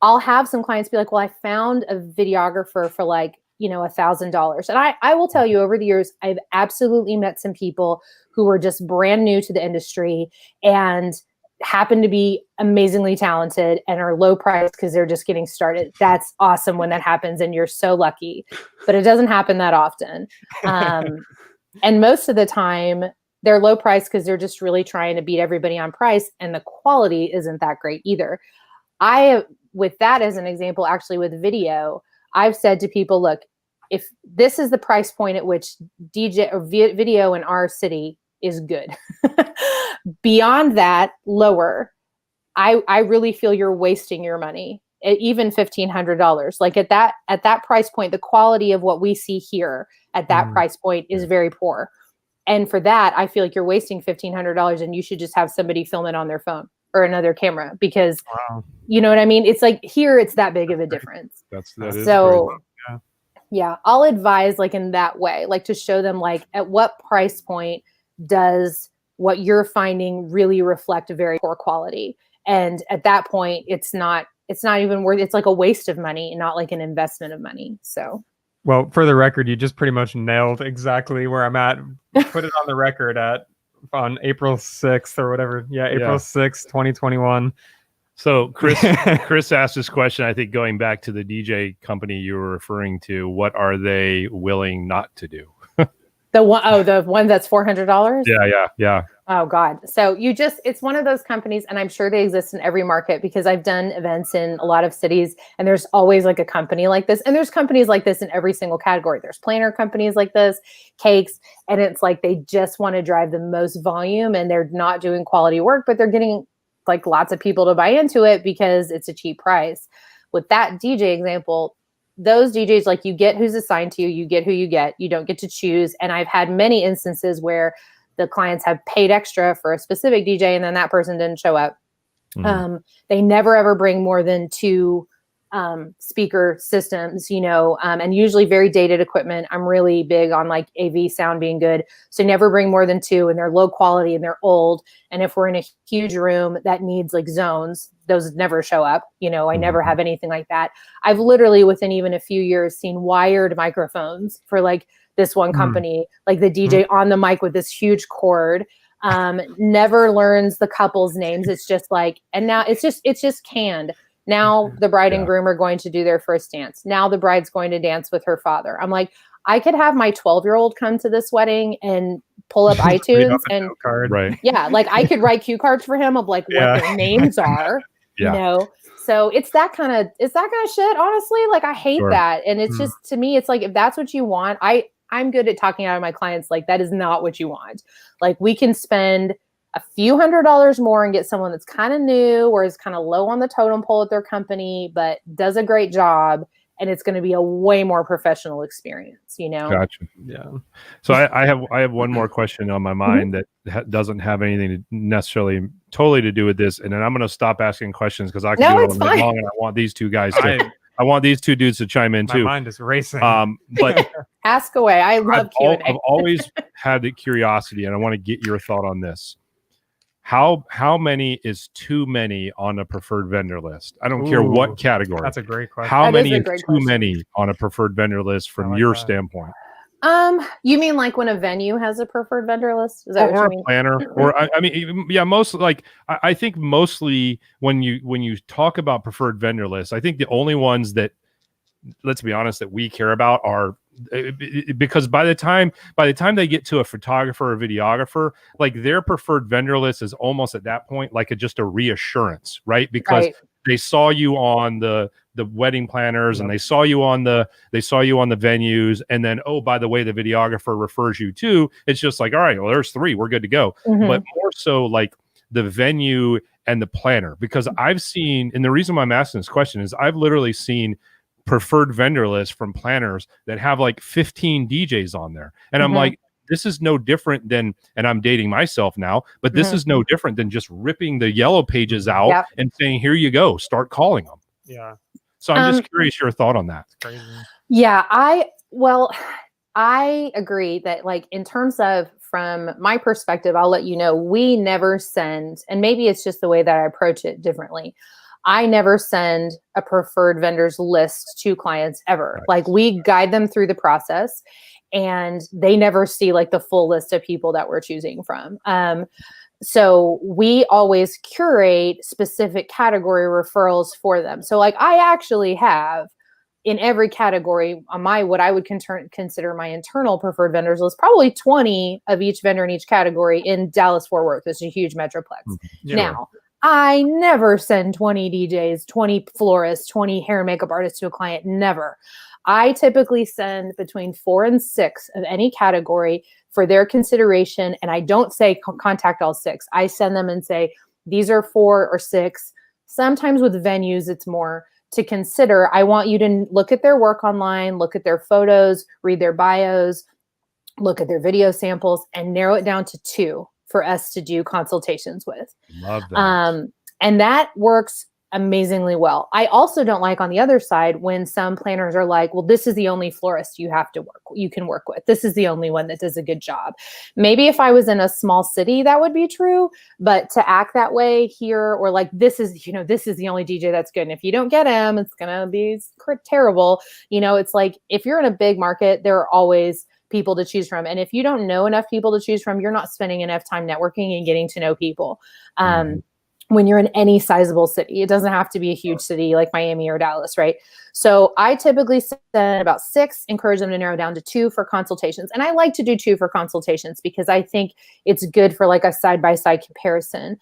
I'll have some clients be like, well, I found a videographer for like, $1,000. And I will tell you, over the years, I've absolutely met some people who were just brand new to the industry and happen to be amazingly talented and are low priced because they're just getting started. That's awesome when that happens, and you're so lucky, but it doesn't happen that often. And most of the time they're low price because they're just really trying to beat everybody on price, and the quality isn't that great either. With that as an example, actually with video, I've said to people, look, if this is the price point at which DJ or video in our city is good, beyond that, lower, I really feel you're wasting your money. Even $1,500, like at that price point, the quality of what we see here at that price point is very poor. And for that, I feel like you're wasting $1,500, and you should just have somebody film it on their phone or another camera, because you know what I mean? It's like here, it's that big of a difference. That is so yeah, I'll advise like in that way, like to show them like at what price point does what you're finding really reflect a very poor quality. And at that point, it's not even worth, it's like a waste of money, not like an investment of money. So, well, for the record, you just pretty much nailed exactly where I'm at. Put it on the record on April 6th or whatever. Yeah, April 6th, 2021. So Chris asked this question, I think, going back to the DJ company you were referring to. What are they willing not to do? The one that's $400? Yeah. Oh God. So it's one of those companies, and I'm sure they exist in every market, because I've done events in a lot of cities, and there's always like a company like this. And there's companies like this in every single category. There's planner companies like this, cakes, and it's like they just want to drive the most volume, and they're not doing quality work, but they're getting like lots of people to buy into it because it's a cheap price. With that DJ example, those DJs, like, you get who's assigned to you, you get who you get, you don't get to choose. And I've had many instances where the clients have paid extra for a specific DJ, and then that person didn't show up. They never ever bring more than 2 speaker systems, and usually very dated equipment. I'm really big on like AV sound being good. So never bring more than 2, and they're low quality and they're old. And if we're in a huge room that needs like zones, those never show up. I never have anything like that. I've literally within even a few years seen wired microphones for like this one company, like the DJ on the mic with this huge cord, never learns the couple's names. It's just like, and now it's just canned. Now the bride and groom are going to do their first dance. Now the bride's going to dance with her father. I'm like, I could have my 12-year-old come to this wedding and pull up iTunes and right. Yeah, like I could write cue cards for him of like what their names are, So it's that kind of shit, honestly. Like I hate Sure. that. And it's just, to me, it's like, if that's what you want, I'm good at talking out of my clients. Like that is not what you want. Like we can spend a few $100s more and get someone that's kind of new or is kind of low on the totem pole at their company, but does a great job. And it's going to be a way more professional experience, you know? Gotcha. Yeah. So I have one more question on my mind that doesn't have anything to necessarily totally to do with this, and then I'm going to stop asking questions because I can do it all night long, and I want these two guys to. I want these two dudes to chime in too. My mind is racing. But ask away. I love Q&A. I've always had the curiosity, and I want to get your thought on this. How many is too many on a preferred vendor list? I don't care what category. That's a great question. How many is too many on a preferred vendor list from your standpoint? You mean like when a venue has a preferred vendor list? Is that what you mean? A planner, or I mean, yeah, most like I think mostly when you talk about preferred vendor lists, I think the only ones that, let's be honest, that we care about are because by the time they get to a photographer or videographer, like their preferred vendor list is almost at that point like just a reassurance, right? Because they saw you on the wedding planners and they saw you on the venues, and then, oh, by the way, the videographer refers you to, it's just like, all right, well, there's 3, we're good to go. But more so like the venue and the planner, because I've seen, and the reason why I'm asking this question is I've literally seen preferred vendor lists from planners that have like 15 DJs on there. And I'm like, this is no different than, and I'm dating myself now, but this is no different than just ripping the yellow pages out and saying, here you go, start calling them. Yeah. So I'm just curious your thought on that. Crazy. Yeah, I agree that, like, in terms of, from my perspective, I'll let you know, we never send, and maybe it's just the way that I approach it differently. I never send a preferred vendors list to clients ever. Right. Like we guide them through the process and they never see like the full list of people that we're choosing from. So we always curate specific category referrals for them. So like I actually have in every category on my, what I would consider my internal preferred vendors list, probably 20 of each vendor in each category in Dallas-Fort Worth. It's a huge metroplex. Yeah. Now, I never send 20 DJs, 20 florists, 20 hair and makeup artists to a client. Never. I typically send between 4 and 6 of any category for their consideration. And I don't say contact all 6. I send them and say, these are 4 or 6. Sometimes with venues, it's more to consider. I want you to look at their work online, look at their photos, read their bios, look at their video samples, and narrow it down to 2 for us to do consultations with. Love that. And that works amazingly well. I also don't like on the other side when some planners are like, well, this is the only florist you can work with. This is the only one that does a good job. Maybe if I was in a small city, that would be true. But to act that way here, or like, this is the only DJ that's good. And if you don't get him, it's going to be terrible. It's like, if you're in a big market, there are always people to choose from. And if you don't know enough people to choose from, you're not spending enough time networking and getting to know people. When you're in any sizable city, it doesn't have to be a huge city like Miami or Dallas, right? So I typically send about 6, encourage them to narrow down to 2 for consultations. And I like to do 2 for consultations because I think it's good for like a side-by-side comparison.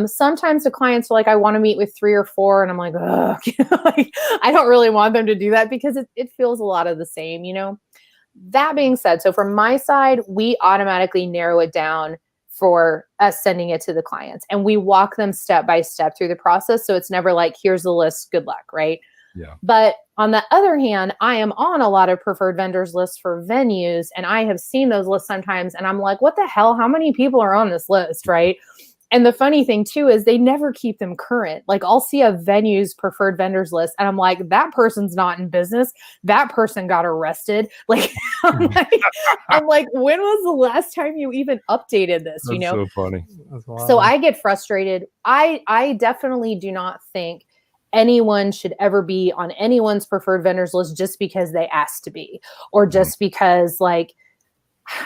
Sometimes the clients are like, I want to meet with 3 or 4. And I'm like, ugh, like, I don't really want them to do that because it feels a lot of the same, That being said, so from my side, we automatically narrow it down for us sending it to the clients. And we walk them step by step through the process. So it's never like, here's the list, good luck, right? Yeah. But on the other hand, I am on a lot of preferred vendors lists for venues. And I have seen those lists sometimes. And I'm like, what the hell? How many people are on this list, right? And the funny thing too is they never keep them current. Like I'll see a venue's preferred vendors list and I'm like, that person's not in business. That person got arrested. Like, I'm like, when was the last time you even updated this? That's so funny. So I get frustrated. I definitely do not think anyone should ever be on anyone's preferred vendors list just because they asked to be, or just because, like,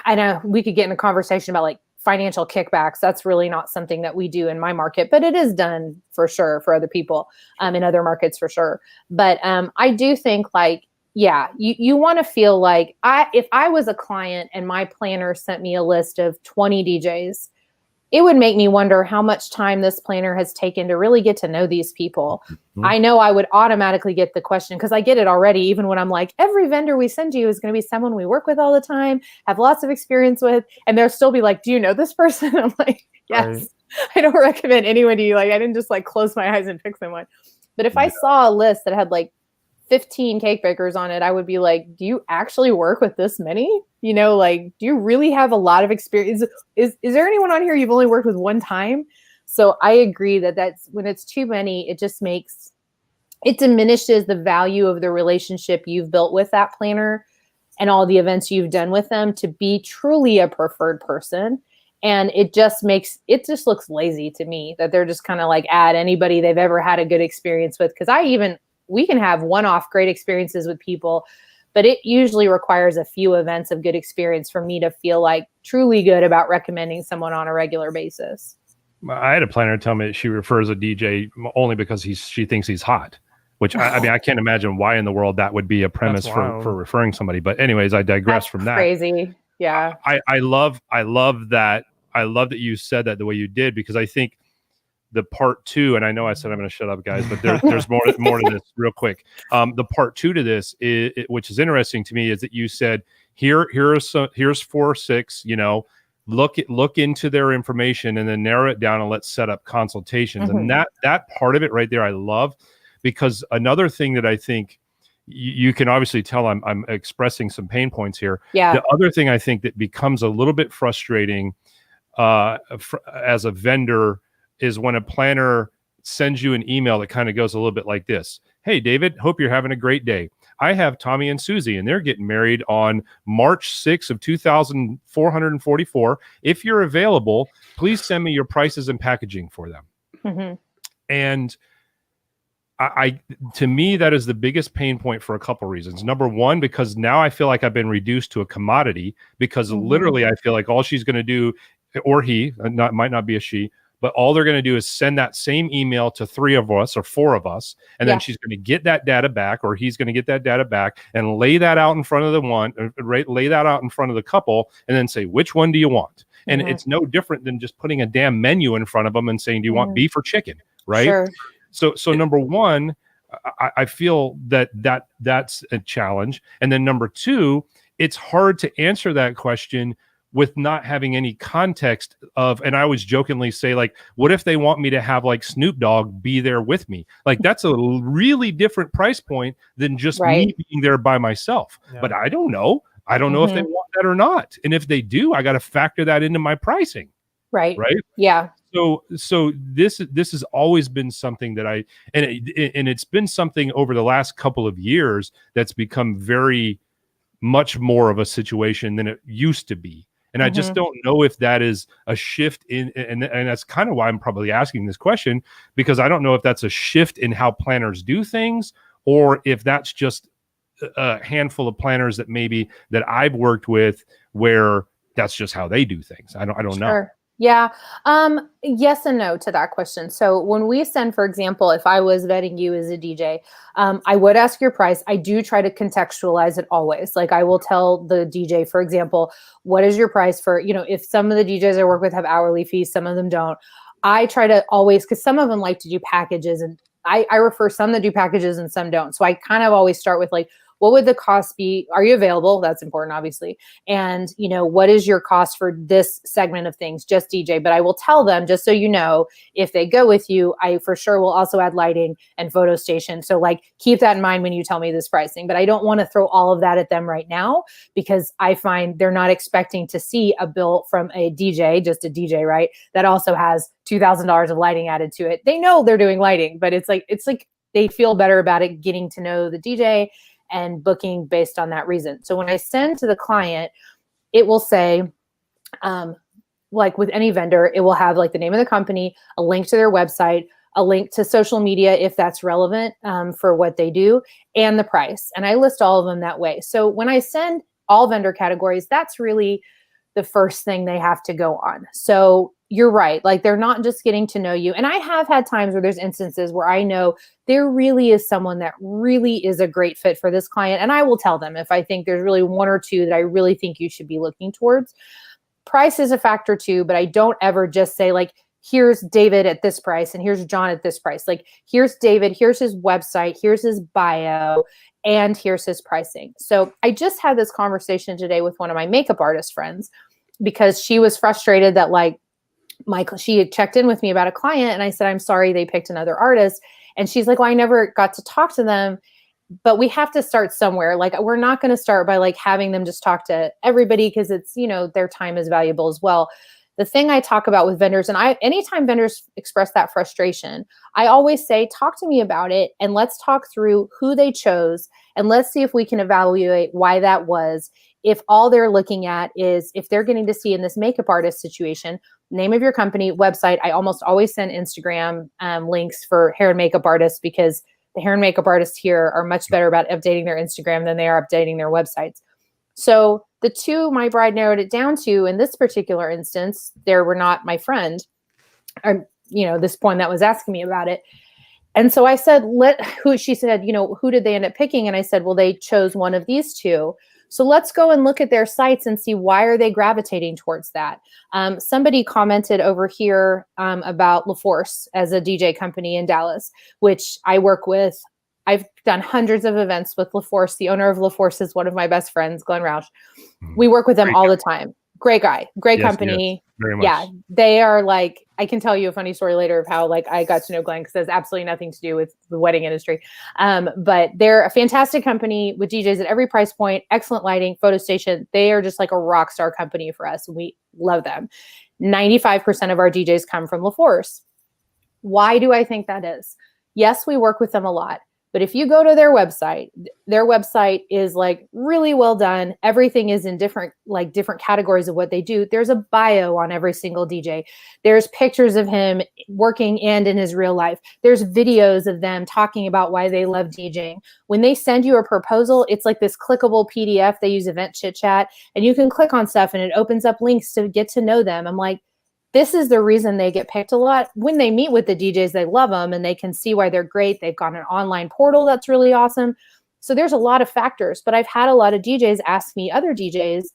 I know we could get in a conversation about like financial kickbacks. That's really not something that we do in my market, but it is done for sure for other people in other markets for sure. But I do think, like, yeah, you want to feel like if I was a client and my planner sent me a list of 20 DJs, it would make me wonder how much time this planner has taken to really get to know these people. Mm-hmm. I know I would automatically get the question, because I get it already, even when I'm like, every vendor we send you is going to be someone we work with all the time, have lots of experience with, and they'll still be like, do you know this person? I'm like, yes. Right. I don't recommend anyone to you. Like, I didn't just like close my eyes and pick someone. But if I saw a list that had like 15 cake bakers on it, I would be like, do you actually work with this many? You know, like, do you really have a lot of experience? Is there anyone on here you've only worked with one time? So I agree that that's, when it's too many, it just makes, it diminishes the value of the relationship you've built with that planner and all the events you've done with them to be truly a preferred person. And it just makes, it just looks lazy to me that they're just kind of like add anybody they've ever had a good experience with. Because we can have one-off great experiences with people, but it usually requires a few events of good experience for me to feel like truly good about recommending someone on a regular basis. I had a planner tell me she refers a DJ only because she thinks he's hot, which I mean, I can't imagine why in the world that would be a premise for referring somebody. But anyways, I digress from that. Crazy. Yeah. I love that. I love that you said that the way you did, because I think the part two, and I know I said I'm going to shut up, guys, but there's more to this real quick. The part two to this, which is interesting to me, is that you said here's 4 or 6, you know, look into their information and then narrow it down and let's set up consultations. Mm-hmm. And that part of it right there, I love, because another thing that I think you can obviously tell I'm expressing some pain points here. Yeah. The other thing I think that becomes a little bit frustrating as a vendor is when a planner sends you an email that kind of goes a little bit like this. Hey, David, hope you're having a great day. I have Tommy and Susie, and they're getting married on March 6th of 2444. If you're available, please send me your prices and packaging for them. Mm-hmm. And to me, that is the biggest pain point for a couple reasons. Number one, because now I feel like I've been reduced to a commodity, because literally I feel like all she's going to do, or he, might not be a she, but all they're going to do is send that same email to 3 of us or 4 of us. And then she's going to get that data back, or he's going to get that data back and lay that out in front of the one, lay that out in front of the couple, and then say, which one do you want? And it's no different than just putting a damn menu in front of them and saying, do you want beef or chicken? Right. Sure. So number one, I feel that's a challenge. And then number two, it's hard to answer that question with not having any context of, and I always jokingly say, like, what if they want me to have like Snoop Dogg be there with me? Like, that's a really different price point than just me being there by myself. Yeah. But I don't know. I don't know if they want that or not. And if they do, I got to factor that into my pricing. Right. Yeah. So this has always been something that and it's been something over the last couple of years that's become very much more of a situation than it used to be. And I just don't know if that is a shift in, and that's kind of why I'm probably asking this question, because I don't know if that's a shift in how planners do things, or if that's just a handful of planners that I've worked with where that's just how they do things. I don't know. Yeah. Yes and no to that question. So when we send, for example, if I was vetting you as a DJ, I would ask your price. I do try to contextualize it always. Like, I will tell the DJ, for example, what is your price for, you know, if some of the DJs I work with have hourly fees, some of them don't. I try to always, because some of them like to do packages, and I refer some that do packages and some don't. So I kind of always start with like, what would the cost be? Are you available? That's important, obviously. And, you know, what is your cost for this segment of things? Just DJ. But I will tell them, just so you know, if they go with you, I for sure will also add lighting and photo station. So like, keep that in mind when you tell me this pricing. But I don't want to throw all of that at them right now, because I find they're not expecting to see a bill from a DJ, just a DJ, right? That also has $2,000 of lighting added to it. They know they're doing lighting, but it's like they feel better about it, getting to know the DJ and booking based on that reason. So when I send to the client, it will say, like with any vendor, it will have like the name of the company, a link to their website, a link to social media if that's relevant for what they do, and the price. And I list all of them that way. So when I send all vendor categories, that's really the first thing they have to go on. So you're right. Like, they're not just getting to know you. And I have had times where there's instances where I know there really is someone that really is a great fit for this client. And I will tell them if I think there's really 1 or 2 that I really think you should be looking towards. price is a factor too, but I don't ever just say like, here's David at this price and here's John at this price. Like, here's David, here's his website, here's his bio, and here's his pricing. So I just had this conversation today with one of my makeup artist friends because she was frustrated that like she had checked in with me about a client and I said, I'm sorry, they picked another artist. And she's like, well, I never got to talk to them, but we have to start somewhere. Like, we're not going to start by like having them just talk to everybody because it's, you know, their time is valuable as well. The thing I talk about with vendors, and anytime vendors express that frustration, I always say, talk to me about it and let's talk through who they chose and let's see if we can evaluate why that was. If all they're looking at is, if they're getting to see in this makeup artist situation, name of your company, website. I almost always send Instagram links for hair and makeup artists because the hair and makeup artists here are much better about updating their Instagram than they are updating their websites. So the two my bride narrowed it down to in this particular instance, they were not my friend, or, you know, this point that was asking me about it. And so I said, she said, you know, who did they end up picking? And I said, well, they chose one of these two. So let's go and look at their sites and see why are they gravitating towards that. Somebody commented over here about LaForce as a DJ company in Dallas, which I work with. I've done hundreds of events with LaForce. The owner of LaForce is one of my best friends, Glenn Roush. We work with them all the time. Great guy, great company. Yes, very much. Yeah, they are like, I can tell you a funny story later of how like I got to know Glenn because it has absolutely nothing to do with the wedding industry. But they're a fantastic company with DJs at every price point, excellent lighting, photo station. They are just like a rock star company for us. We love them. 95% of our DJs come from LaForce. Why do I think that is? Yes, we work with them a lot. But if you go to their website is like really well done. Everything is in different categories of what they do. There's a bio on every single DJ. There's pictures of him working and in his real life. There's videos of them talking about why they love DJing. When they send you a proposal, it's like this clickable PDF. They use Event Chit Chat and you can click on stuff and it opens up links to get to know them. I'm like, this is the reason they get picked a lot. When they meet with the DJs, they love them and they can see why they're great. They've got an online portal that's really awesome. So there's a lot of factors, but I've had a lot of DJs ask me, other DJs,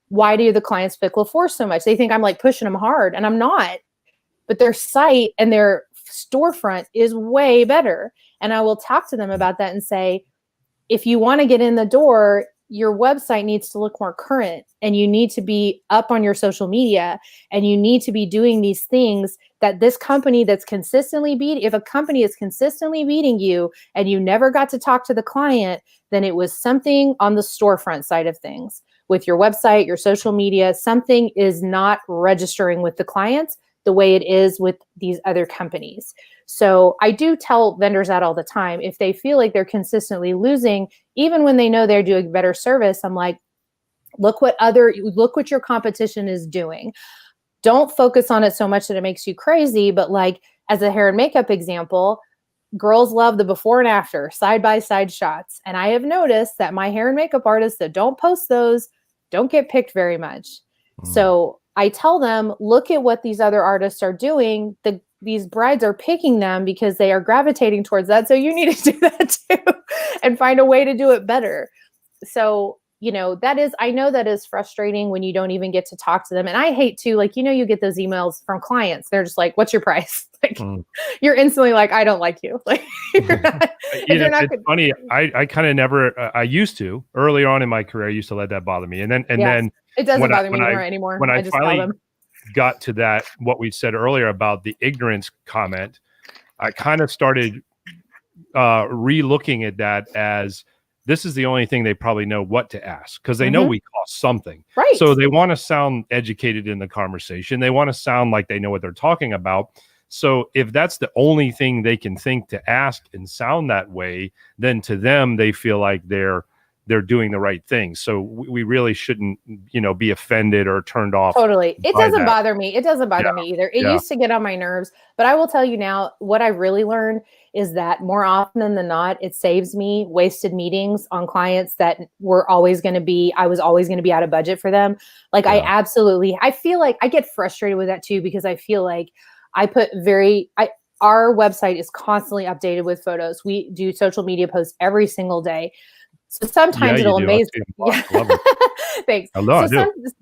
why do the clients pick LaForce so much? They think I'm like pushing them hard and I'm not, but their site and their storefront is way better. And I will talk to them about that and say, if you want to get in the door, your website needs to look more current and you need to be up on your social media and you need to be doing these things that this company that's consistently if a company is consistently beating you and you never got to talk to the client, then it was something on the storefront side of things with your website, your social media, something is not registering with the clients the way it is with these other companies. So I do tell vendors that all the time. If they feel like they're consistently losing, even when they know they're doing better service, I'm like, look what your competition is doing. Don't focus on it so much that it makes you crazy. But like as a hair and makeup example, girls love the before and after side-by-side shots. And I have noticed that my hair and makeup artists that don't post those don't get picked very much. So I tell them, look at what these other artists are doing. These brides are picking them because they are gravitating towards that. So you need to do that too and find a way to do it better. So, you know, I know that is frustrating when you don't even get to talk to them. And I hate to, like, you know, you get those emails from clients. They're just like, what's your price? Like you're instantly like, I don't like you. Like it's funny. I kind of never, I used to early on in my career, I used to let that bother me. And then it doesn't bother me anymore. When I just finally got to that, what we said earlier about the ignorance comment, I kind of started re-looking at that as this is the only thing they probably know what to ask because they know we cost something. Right. So they want to sound educated in the conversation. They want to sound like they know what they're talking about. So if that's the only thing they can think to ask and sound that way, then to them, they feel like they're doing the right thing. So we really shouldn't, you know, be offended or turned off. Totally. It doesn't bother me. It doesn't bother me either. It used to get on my nerves, but I will tell you now, what I've really learned is that more often than not, it saves me wasted meetings on clients that I was always going to be out of budget for them. Like I feel like I get frustrated with that too, because I feel like our website is constantly updated with photos. We do social media posts every single day. So sometimes it'll amaze me. Yeah. Thanks.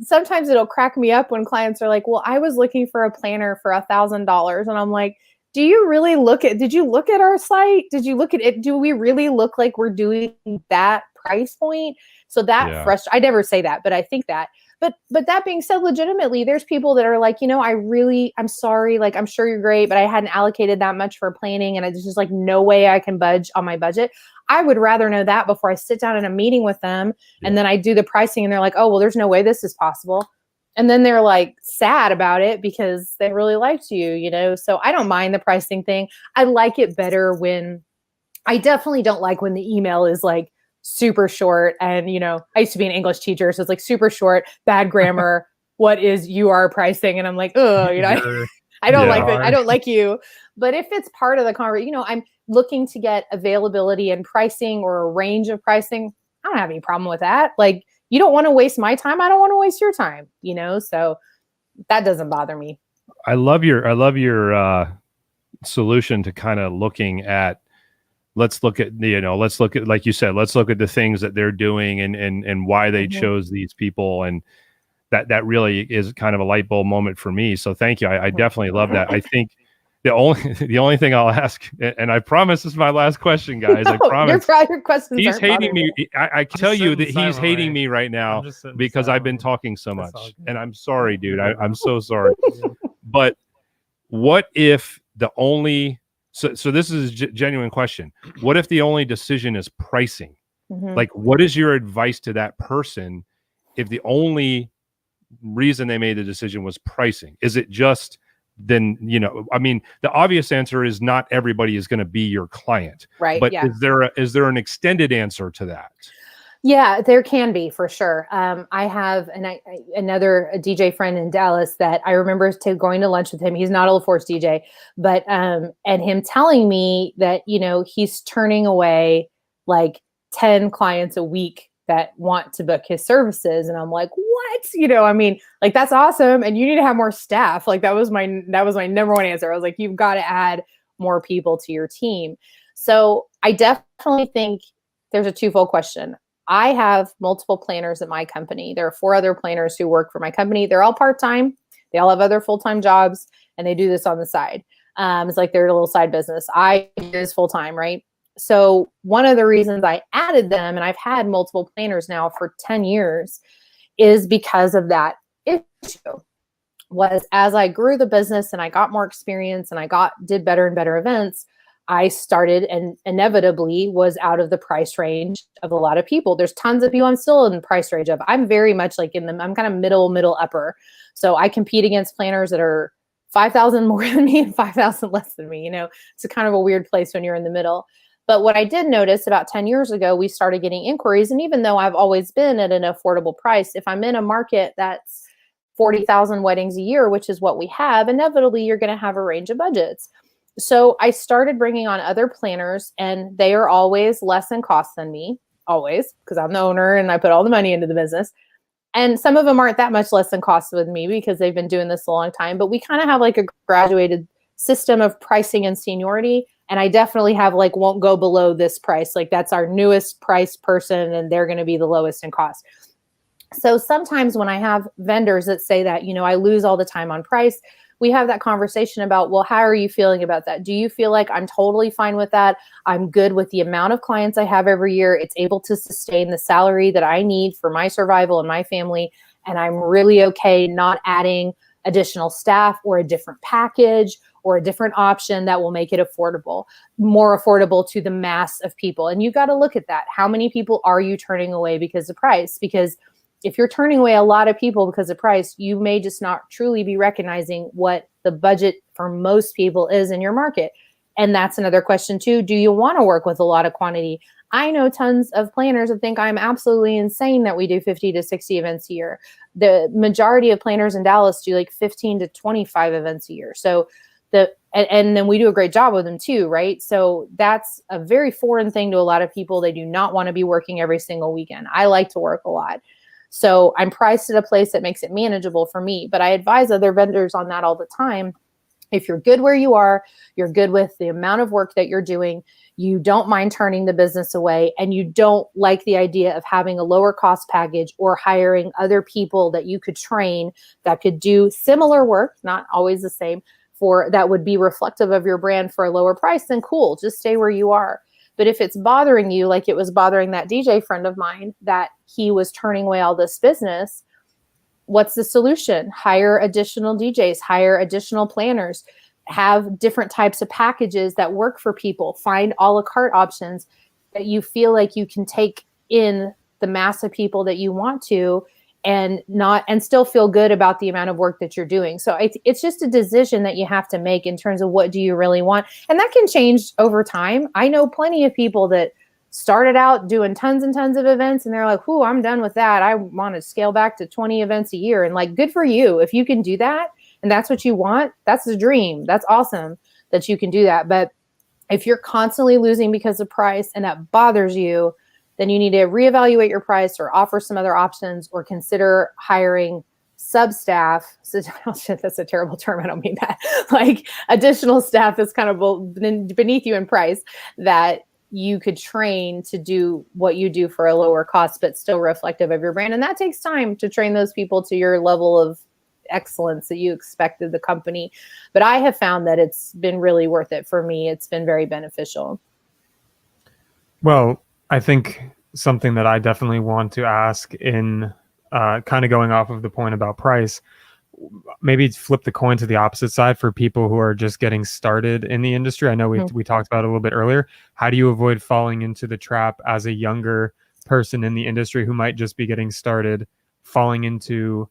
Sometimes it'll crack me up when clients are like, well, I was looking for a planner for $1,000. And I'm like, did you look at our site? Did you look at it? Do we really look like we're doing that price point? So that I never say that, but I think that. But that being said, legitimately, there's people that are like, I'm sorry. Like, I'm sure you're great, but I hadn't allocated that much for planning. And there's just like no way I can budge on my budget. I would rather know that before I sit down in a meeting with them. And then I do the pricing and they're like, oh, well, there's no way this is possible. And then they're like sad about it because they really liked you, So I don't mind the pricing thing. I like it better I definitely don't like when the email is like super short. And, I used to be an English teacher. So it's like super short, bad grammar. What is UR pricing? And I'm like, oh, I don't like that. I don't like you. But if it's part of the conversation, I'm looking to get availability and pricing or a range of pricing. I don't have any problem with that. Like, you don't want to waste my time. I don't want to waste your time, so that doesn't bother me. I love your solution to kind of looking at, let's look at, like you said, let's look at the things that they're doing and why they chose these people. And that really is kind of a light bulb moment for me. So thank you. I definitely love that. I think the only thing I'll ask, and I promise this is my last question, guys. I promise. Your questions he's hating me. I can tell you that he's hating me right now because I've been talking so much. And I'm sorry, dude. I'm so sorry. But what if the only so this is a genuine question. What if the only decision is pricing? Like, what is your advice to that person if the only reason they made the decision was pricing? Is it just then, the obvious answer is not everybody is going to be your client, right? But is there an extended answer to that? Yeah, there can be, for sure. I have another DJ friend in Dallas that I remember going to lunch with him. He's not a LaForce DJ, but and him telling me that he's turning away like 10 clients a week that want to book his services. And I'm like, what? Like, that's awesome. And you need to have more staff. Like, that was my number one answer. I was like, you've got to add more people to your team. So I definitely think there's a twofold question. I have multiple planners at my company. There are 4 other planners who work for my company. They're all part-time. They all have other full-time jobs and they do this on the side. It's like their little side business. I do this full-time, right? So one of the reasons I added them, and I've had multiple planners now for 10 years, is because of that issue. Was as I grew the business and I got more experience and I did better and better events, I started and inevitably was out of the price range of a lot of people. There's tons of people I'm still in the price range of. I'm very much like I'm kind of middle upper. So I compete against planners that are 5,000 more than me and 5,000 less than me. It's a kind of a weird place when you're in the middle. But what I did notice about 10 years ago, we started getting inquiries. And even though I've always been at an affordable price, if I'm in a market that's 40,000 weddings a year, which is what we have, inevitably you're going to have a range of budgets. So I started bringing on other planners, and they are always less in cost than me, always, because I'm the owner and I put all the money into the business. And some of them aren't that much less in cost with me because they've been doing this a long time. But we kind of have like a graduated system of pricing and seniority. And I definitely have like, won't go below this price. Like, that's our newest price person and they're going to be the lowest in cost. So sometimes when I have vendors that say that, I lose all the time on price, we have that conversation about, well, how are you feeling about that? Do you feel like I'm totally fine with that? I'm good with the amount of clients I have every year. It's able to sustain the salary that I need for my survival and my family. And I'm really okay not adding additional staff or a different package or a different option that will make it affordable, more affordable to the mass of people. And you got to look at that. How many people are you turning away because of price? Because if you're turning away a lot of people because of price, you may just not truly be recognizing what the budget for most people is in your market. And that's another question too. Do you want to work with a lot of quantity? I know tons of planners that think I'm absolutely insane that we do 50 to 60 events a year. The majority of planners in Dallas do like 15 to 25 events a year. So and then we do a great job with them too, right? So that's a very foreign thing to a lot of people. They do not want to be working every single weekend. I like to work a lot. So I'm priced at a place that makes it manageable for me. But I advise other vendors on that all the time. If you're good where you are, you're good with the amount of work that you're doing, you don't mind turning the business away, and you don't like the idea of having a lower cost package or hiring other people that you could train that could do similar work, not always the same, for that would be reflective of your brand for a lower price, then cool, just stay where you are. But if it's bothering you, like it was bothering that DJ friend of mine, that he was turning away all this business, what's the solution? Hire additional DJs, hire additional planners, have different types of packages that work for people, find a la carte options that you feel like you can take in the mass of people that you want to, and still feel good about the amount of work that you're doing. So it's just a decision that you have to make in terms of what do you really want. And that can change over time. I know plenty of people that started out doing tons and tons of events, and they're like, "Ooh, I'm done with that. I want to scale back to 20 events a year." And like, good for you. If you can do that and that's what you want, that's the dream. That's awesome that you can do that. But if you're constantly losing because of price and that bothers you, then you need to reevaluate your price or offer some other options, or consider hiring sub-staff. So that's a terrible term. I don't mean that. Like additional staff that's kind of beneath you in price that you could train to do what you do for a lower cost, but still reflective of your brand. And that takes time to train those people to your level of excellence that you expected the company. But I have found that it's been really worth it for me. It's been very beneficial. Well, I think something that I definitely want to ask in kind of going off of the point about price, maybe flip the coin to the opposite side for people who are just getting started in the industry. I know we talked about it a little bit earlier. How do you avoid falling into the trap as a younger person in the industry who might just be getting started, falling into,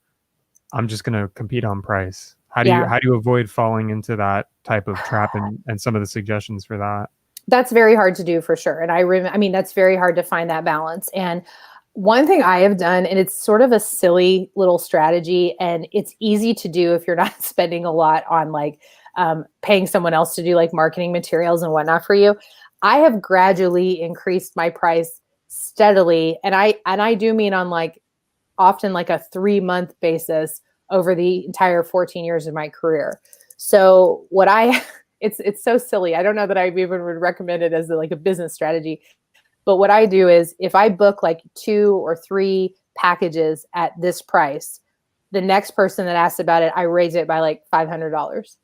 I'm just going to compete on price? How do you avoid falling into that type of trap, and some of the suggestions for that? That's very hard to do for sure. And I mean, that's very hard to find that balance. And one thing I have done, and it's sort of a silly little strategy, and it's easy to do if you're not spending a lot on like paying someone else to do like marketing materials and whatnot for you. I have gradually increased my price steadily. And I do mean on like often like a 3-month basis over the entire 14 years of my career. So it's so silly. I don't know that I even would recommend it as like a business strategy. But what I do is if I book like 2 or 3 packages at this price, the next person that asks about it, I raise it by like $500.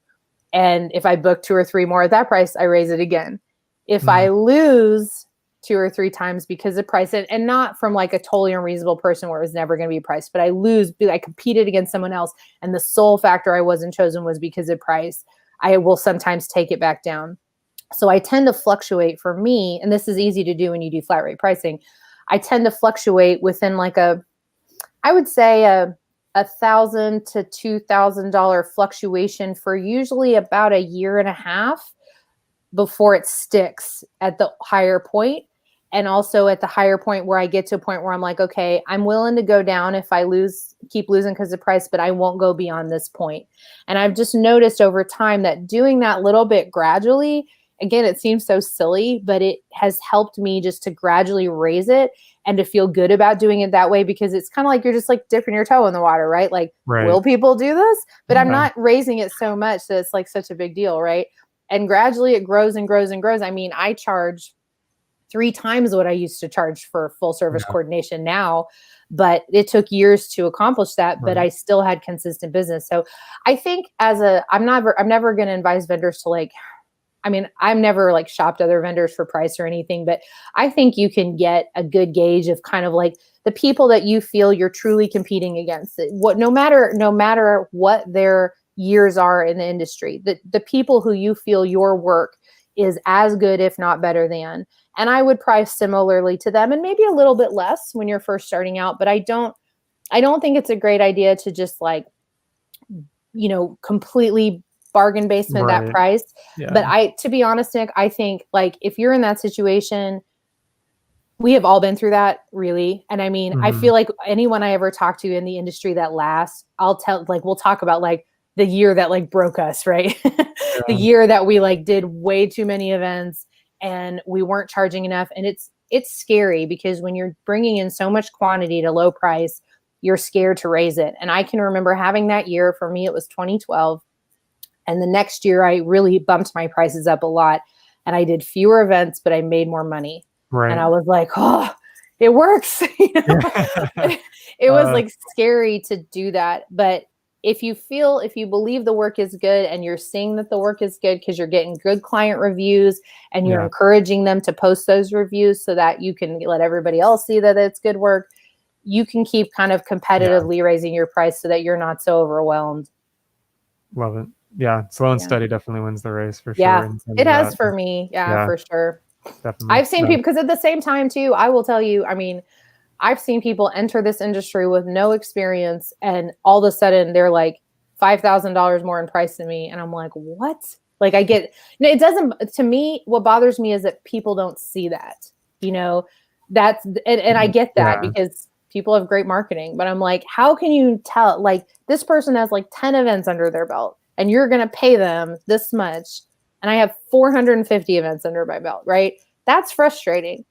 And if I book 2 or 3 more at that price, I raise it again. If I lose 2 or 3 times because of price, and not from like a totally unreasonable person where it was never going to be priced, but I competed against someone else, and the sole factor I wasn't chosen was because of price, I will sometimes take it back down. So I tend to fluctuate for me, and this is easy to do when you do flat rate pricing. I tend to fluctuate within like I would say a $1,000 to $2,000 fluctuation for usually about 1.5 years before it sticks at the higher point. And also at the higher point where I get to a point where I'm like, okay, I'm willing to go down if I keep losing because of price, but I won't go beyond this point. And I've just noticed over time that doing that little bit gradually, again, it seems so silly, but it has helped me just to gradually raise it and to feel good about doing it that way, because it's kind of like you're just like dipping your toe in the water, right? Like, will people do this? But I'm not raising it so much that it's like such a big deal, right? And gradually it grows and grows and grows. I mean, I charge 3 times what I used to charge for full service coordination now, but it took years to accomplish that, but I still had consistent business. So I think I'm never going to advise vendors to like, I mean, I've never like shopped other vendors for price or anything, but I think you can get a good gauge of kind of like the people that you feel you're truly competing against. No matter what their years are in the industry, the people who you feel your work is as good, if not better than. And I would price similarly to them, and maybe a little bit less when you're first starting out. But I don't think it's a great idea to just like, completely bargain basement that price. Yeah. But to be honest, Nick, I think like if you're in that situation, we have all been through that, really. And I mean, I feel like anyone I ever talk to in the industry that lasts, we'll talk about like the year that like broke us, right? The year that we like did way too many events and we weren't charging enough. And it's scary because when you're bringing in so much quantity at a low price, you're scared to raise it. And I can remember having that year. For me, it was 2012. And the next year I really bumped my prices up a lot. and I did fewer events, but I made more money. Right. And I was like, oh, it works. It was like scary to do that. But if you believe the work is good and you're seeing that the work is good because you're getting good client reviews and you're encouraging them to post those reviews so that you can let everybody else see that it's good work, you can keep kind of competitively raising your price so that you're not so overwhelmed. Love it. Yeah. Slow and steady definitely wins the race for sure. Yeah, it has for me. Yeah, for sure. Definitely. I've seen people, because at the same time too, I will tell you, I mean, I've seen people enter this industry with no experience and all of a sudden they're like $5,000 more in price than me. And I'm like, what? Like it doesn't, to me, what bothers me is that people don't see that, that's, and I get that because people have great marketing, but I'm like, how can you tell, like this person has like 10 events under their belt and you're going to pay them this much. And I have 450 events under my belt, right? That's frustrating.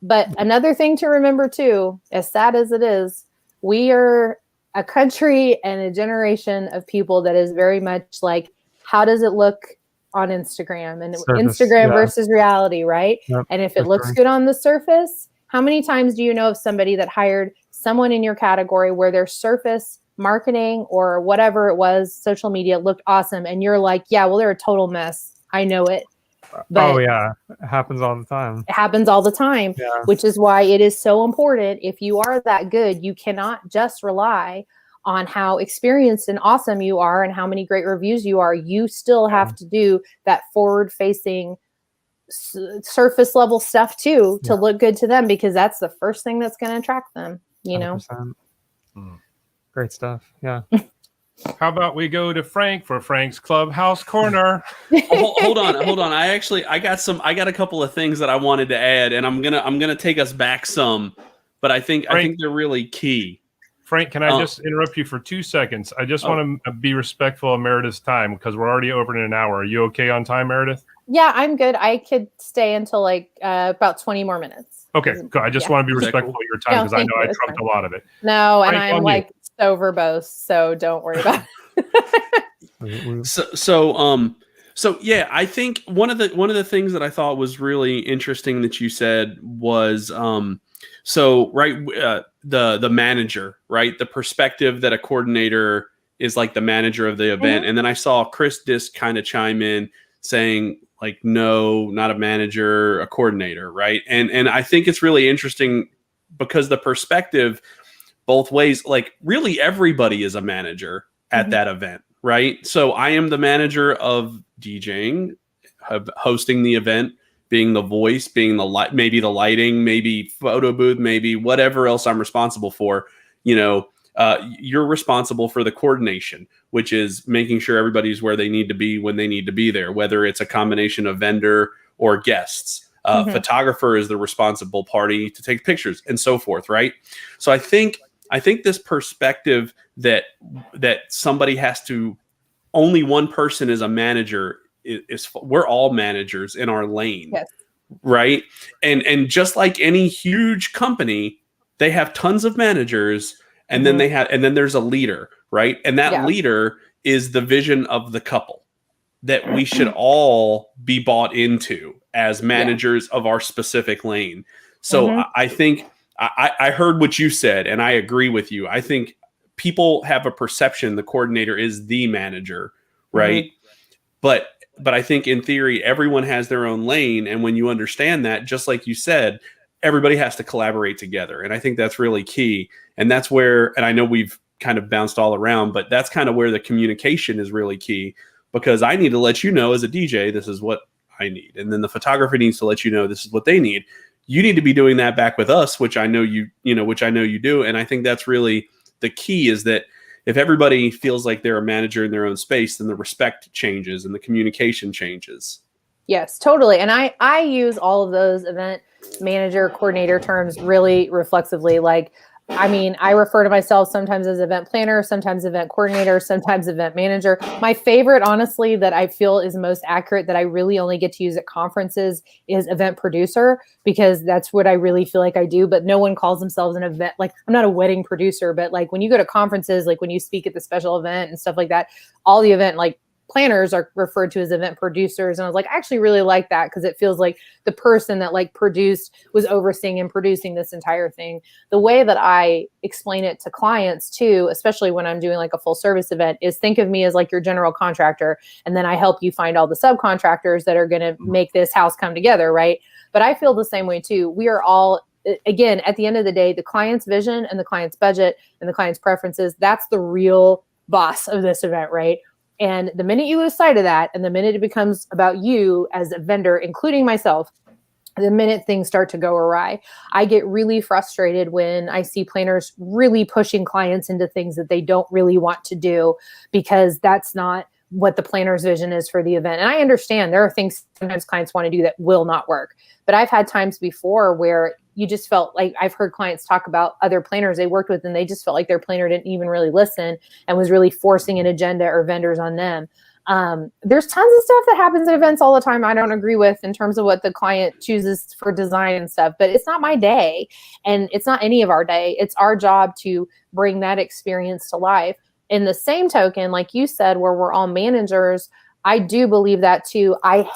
But another thing to remember too, as sad as it is, we are a country and a generation of people that is very much like, how does it look on Instagram and Instagram versus reality, right? Yep, and if it looks good on the surface, how many times do you know of somebody that hired someone in your category where their surface marketing or whatever it was, social media looked awesome. And you're like, yeah, well, they're a total mess. I know it. But it happens all the time. It happens all the time, which is why it is so important. If you are that good, you cannot just rely on how experienced and awesome you are and how many great reviews you are. You still have to do that forward-facing surface level stuff too to look good to them, because that's the first thing that's going to attract them, 100%. Great stuff. Yeah. How about we go to Frank for Frank's Clubhouse Corner? Hold on. I got a couple of things that I wanted to add, and I'm gonna take us back some, but I think they're really key. Frank, can I just interrupt you for 2 seconds? I just want to be respectful of Meredith's time because we're already over in an hour. Are you okay on time, Meredith? Yeah, I'm good. I could stay until like about 20 more minutes. Okay, good. I just want to be respectful of your time because I know I trumped a lot of it. No, Frank, and I'm like so verbose, so don't worry about it. So yeah, I think one of the things that I thought was really interesting that you said was the manager, right? The perspective that a coordinator is like the manager of the event. And then I saw Chris Disk kind of chime in saying like, no, not a manager, a coordinator, right? And I think it's really interesting because the perspective both ways, like really everybody is a manager at that event, right? So I am the manager of DJing, of hosting the event, being the voice, being the light, maybe the lighting, maybe photo booth, maybe whatever else I'm responsible for. You're responsible for the coordination, which is making sure everybody's where they need to be when they need to be there, whether it's a combination of vendor or guests. Photographer is the responsible party to take pictures and so forth, right? So I think this perspective that somebody has to, only one person is a manager is we're all managers in our lane, right? And just like any huge company, they have tons of managers, and then then there's a leader, right? And that leader is the vision of the couple that we should all be bought into as managers of our specific lane. So I think I heard what you said, and I agree with you. I think people have a perception the coordinator is the manager, right? But I think in theory, everyone has their own lane. And when you understand that, just like you said, everybody has to collaborate together. And I think that's really key. And that's where, and I know we've kind of bounced all around, but that's kind of where the communication is really key, because I need to let you know as a DJ, this is what I need. And then the photographer needs to let you know this is what they need. You need to be doing that back with us, which I know you do. And I think that's really the key, is that if everybody feels like they're a manager in their own space, then the respect changes and the communication changes. Yes, totally. And I use all of those event manager, coordinator terms really reflexively. Like, I mean, I refer to myself sometimes as event planner, sometimes event coordinator, sometimes event manager. My favorite, honestly, that I feel is most accurate, that I really only get to use at conferences, is event producer, because that's what I really feel like I do. But no one calls themselves an event. Like, I'm not a wedding producer, but like when you go to conferences, like when you speak at the special event and stuff like that, all the event like planners are referred to as event producers. And I was like, I actually really like that because it feels like the person that like was overseeing and producing this entire thing. The way that I explain it to clients too, especially when I'm doing like a full service event, is think of me as like your general contractor. And then I help you find all the subcontractors that are going to make this house come together. Right. But I feel the same way too. We are all, again, at the end of the day, the client's vision and the client's budget and the client's preferences, that's the real boss of this event, right? And the minute you lose sight of that, and the minute it becomes about you as a vendor, including myself, the minute things start to go awry, I get really frustrated when I see planners really pushing clients into things that they don't really want to do, because that's not what the planner's vision is for the event. And I understand there are things sometimes clients want to do that will not work. But I've had times before where you just felt like, I've heard clients talk about other planners they worked with, and they just felt like their planner didn't even really listen and was really forcing an agenda or vendors on them. There's tons of stuff that happens at events all the time I don't agree with in terms of what the client chooses for design and stuff, but it's not my day, and it's not any of our day. It's our job to bring that experience to life. In the same token, like you said, where we're all managers, I do believe that too. I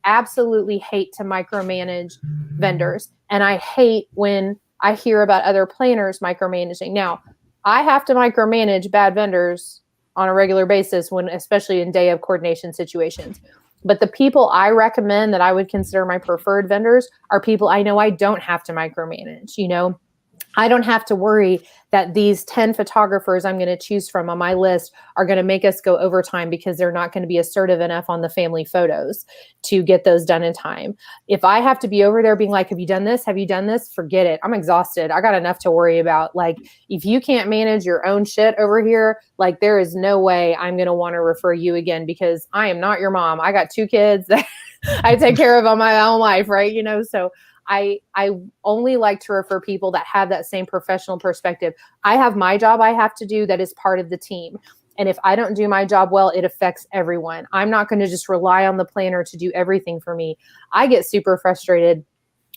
absolutely hate to micromanage vendors. And I hate when I hear about other planners micromanaging. Now, I have to micromanage bad vendors on a regular basis, especially in day of coordination situations. But the people I recommend that I would consider my preferred vendors are people I know I don't have to micromanage. I don't have to worry that these 10 photographers I'm going to choose from on my list are going to make us go overtime because they're not going to be assertive enough on the family photos to get those done in time. If I have to be over there being like, have you done this? Have you done this? Forget it. I'm exhausted. I got enough to worry about. Like, if you can't manage your own shit over here, like, there is no way I'm going to want to refer you again, because I am not your mom. I got 2 kids that I take care of on my own life, right? So I only like to refer people that have that same professional perspective. I have my job I have to do that is part of the team. And if I don't do my job well, it affects everyone. I'm not going to just rely on the planner to do everything for me. I get super frustrated.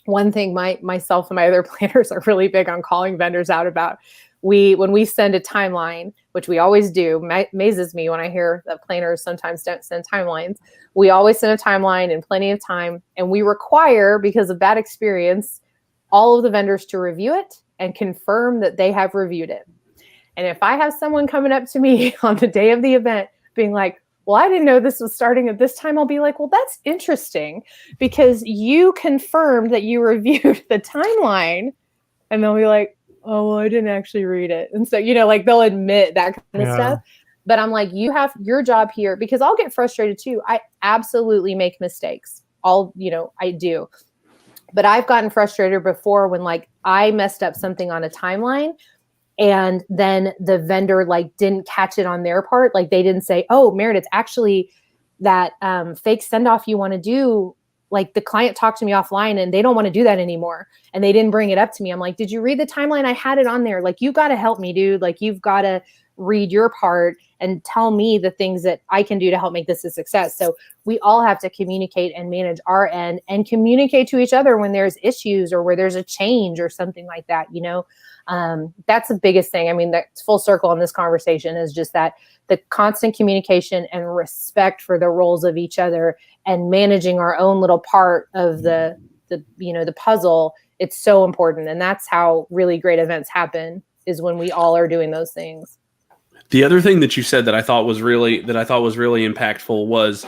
One thing myself and my other planners are really big on calling vendors out about. When we send a timeline, which we always do, amazes me when I hear that planners sometimes don't send timelines. We always send a timeline in plenty of time, and we require, because of bad experience, all of the vendors to review it and confirm that they have reviewed it. And if I have someone coming up to me on the day of the event being like, well, I didn't know this was starting at this time, I'll be like, well, that's interesting, because you confirmed that you reviewed the timeline. And they'll be like, oh, well, I didn't actually read it. And so, like, they'll admit that kind of stuff. But I'm like, you have your job here, because I'll get frustrated too. I absolutely make mistakes. I do. But I've gotten frustrated before when, like, I messed up something on a timeline and then the vendor, like, didn't catch it on their part. Like, they didn't say, oh, Meredith, actually that fake send off you want to do, like, the client talked to me offline and they don't want to do that anymore. And they didn't bring it up to me. I'm like, did you read the timeline? I had it on there. Like, you got to help me, dude. Like, you've got to read your part and tell me the things that I can do to help make this a success. So we all have to communicate and manage our end and communicate to each other when there's issues or where there's a change or something like that. That's the biggest thing. I mean, that's full circle on this conversation is just that the constant communication and respect for the roles of each other and managing our own little part of the puzzle. It's so important. And that's how really great events happen, is when we all are doing those things. The other thing that you said that I thought was really impactful was,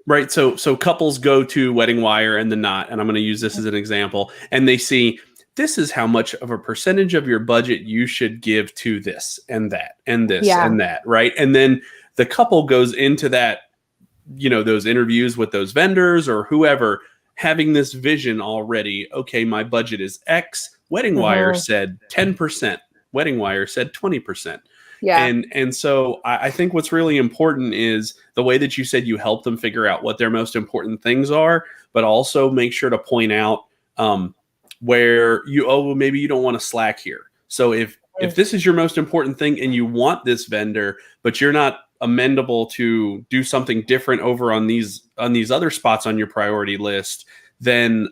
right. So couples go to Wedding Wire and The Knot, and I'm going to use this as an example, and they see, this is how much of a percentage of your budget you should give to this and that and this and that, right? And then the couple goes into that, those interviews with those vendors or whoever, having this vision already. Okay, my budget is X. Wedding Wire said 10%. Wedding Wire said 20%. Yeah. And so I think what's really important is the way that you said you help them figure out what their most important things are, but also make sure to point out where maybe you don't want to slack here. So if this is your most important thing and you want this vendor, but you're not amendable to do something different over on these other spots on your priority list, then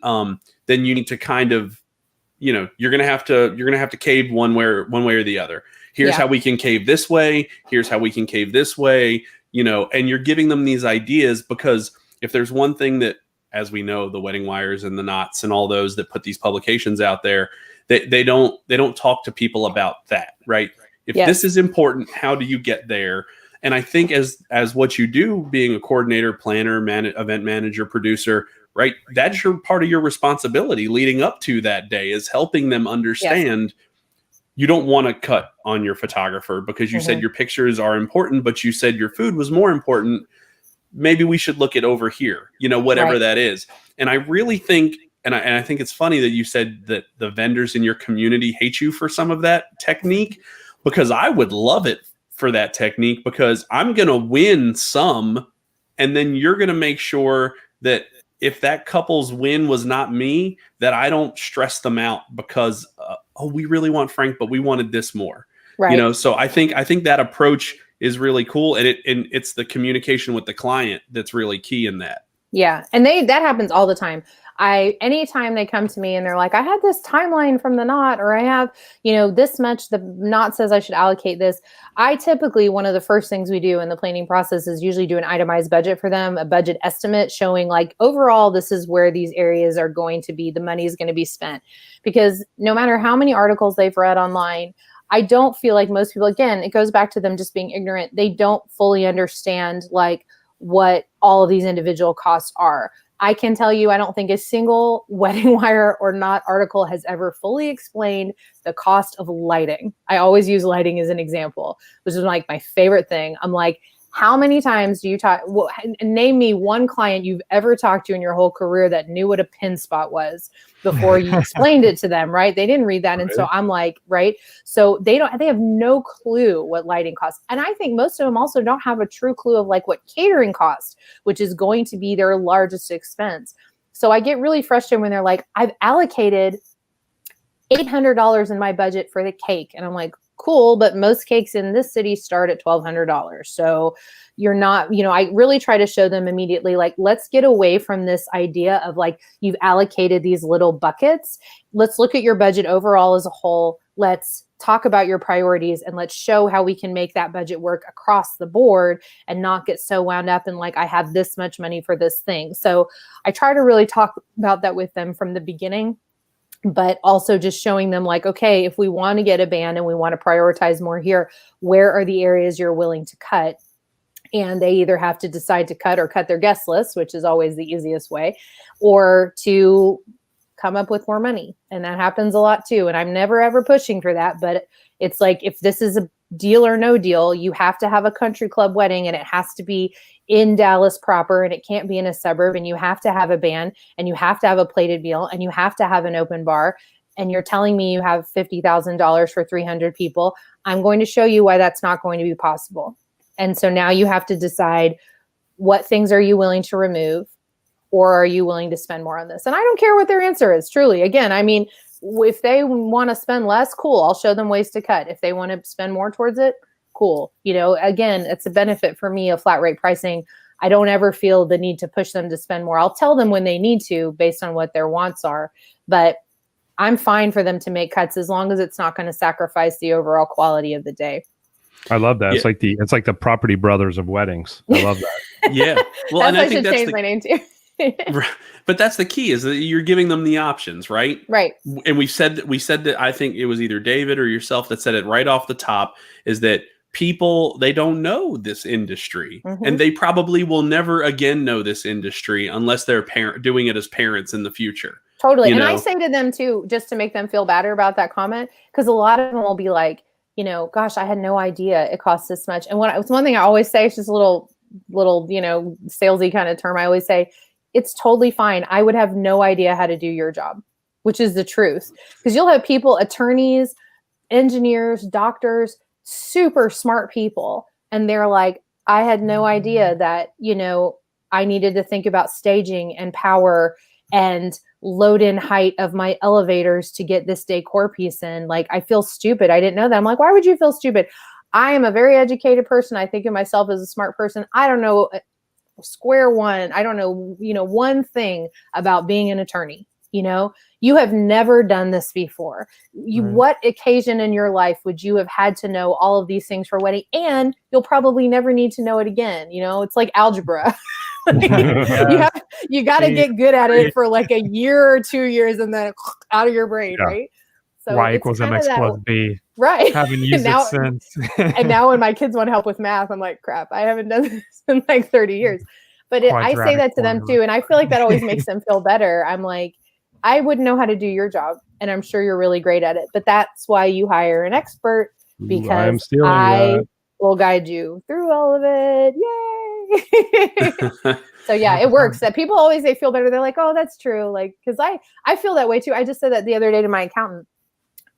you need to kind of, you're gonna have to cave one way or the other. Here's how we can cave this way. Here's how we can cave this way. and you're giving them these ideas, because if there's one thing that, as we know, the Wedding Wires and the Knots and all those that put these publications out there, they don't talk to people about that, right? If this is important, how do you get there? And I think as what you do, being a coordinator, planner, event manager, producer, right? That's your part of your responsibility leading up to that day, is helping them understand you don't want to cut on your photographer because you said your pictures are important, but you said your food was more important. Maybe we should look at over here, whatever that is. And I really think, and I think it's funny that you said that the vendors in your community hate you for some of that technique, because I would love it for that technique, because I'm going to win some, and then you're going to make sure that if that couple's win was not me, that I don't stress them out because, we really want Frank, but we wanted this more, so I think that approach is really cool. And it's the communication with the client that's really key in that. Yeah. And that happens all the time. Anytime they come to me and they're like, I had this timeline from the Knot, or I have, this much, the Knot says I should allocate this. I typically, one of the first things we do in the planning process is usually do an itemized budget for them, a budget estimate showing like, overall, this is where these areas are going to be, the money is going to be spent. Because no matter how many articles they've read online, I don't feel like most people, again, it goes back to them just being ignorant. They don't fully understand like what all of these individual costs are. I can tell you, I don't think a single Wedding Wire or Knot article has ever fully explained the cost of lighting. I always use lighting as an example, which is like my favorite thing. I'm like, how many times do you talk? Well, name me one client you've ever talked to in your whole career that knew what a pin spot was before you explained it to them, right? They didn't read that. And so I'm like, right. So they have no clue what lighting costs. And I think most of them also don't have a true clue of like what catering costs, which is going to be their largest expense. So I get really frustrated when they're like, I've allocated $800 in my budget for the cake. And I'm like, cool, but most cakes in this city start at $1,200. So you're not, I really try to show them immediately, like, let's get away from this idea of like, you've allocated these little buckets. Let's look at your budget overall as a whole. Let's talk about your priorities and let's show how we can make that budget work across the board and not get so wound up in like, I have this much money for this thing. So I try to really talk about that with them from the beginning, but also just showing them like, okay, if we want to get a band and we want to prioritize more here, where are the areas you're willing to cut? And they either have to decide to cut or cut their guest list, which is always the easiest way, or to come up with more money. And that happens a lot too. And I'm never, ever pushing for that. But it's like, if this is a deal or no deal, you have to have a country club wedding and it has to be in Dallas proper and it can't be in a suburb, and you have to have a band and you have to have a plated meal and you have to have an open bar, and you're telling me you have $50,000 for 300 people, I'm going to show you why that's not going to be possible. And so now you have to decide, what things are you willing to remove, or are you willing to spend more on this? And I don't care what their answer is, truly. Again, I mean, if they want to spend less, cool, I'll show them ways to cut. If they want to spend more towards it, cool. Again, it's a benefit for me of flat rate pricing. I don't ever feel the need to push them to spend more. I'll tell them when they need to based on what their wants are, but I'm fine for them to make cuts as long as it's not going to sacrifice the overall quality of the day. I love that. Yeah. It's like the Property Brothers of weddings. I love that. Yeah. Well, and I think should change my name too. But that's the key, is that you're giving them the options, right? Right. And we said that, I think it was either David or yourself that said it right off the top, is that people, they don't know this industry, and they probably will never again know this industry unless they're doing it as parents in the future. Totally. And I say to them too, just to make them feel better about that comment, because a lot of them will be like, gosh, I had no idea it costs this much. And it's one thing I always say, it's just a little, salesy kind of term. I always say, it's totally fine. I would have no idea how to do your job, which is the truth. Because you'll have people, attorneys, engineers, doctors, super smart people. And they're like, I had no idea that, I needed to think about staging and power and load in height of my elevators to get this decor piece in. Like, I feel stupid. I didn't know that. I'm like, why would you feel stupid? I am a very educated person. I think of myself as a smart person. I don't know square one. I don't know, one thing about being an attorney. You know, you have never done this before. What occasion in your life would you have had to know all of these things for a wedding? And you'll probably never need to know it again. You know, it's like algebra. You got to get good at it for like a year or 2 years and then out of your brain, right? So Y equals MX plus B. Right. Haven't used it since. And now when my kids want help with math, I'm like, crap, I haven't done this in like 30 years. But I say that to them too. And I feel like that always makes them feel better. I'm like, I wouldn't know how to do your job. And I'm sure you're really great at it. But that's why you hire an expert, because I will guide you through all of it. Yay. So yeah, it works. That people always, they feel better. They're like, oh, that's true. Like, because I feel that way too. I just said that the other day to my accountant.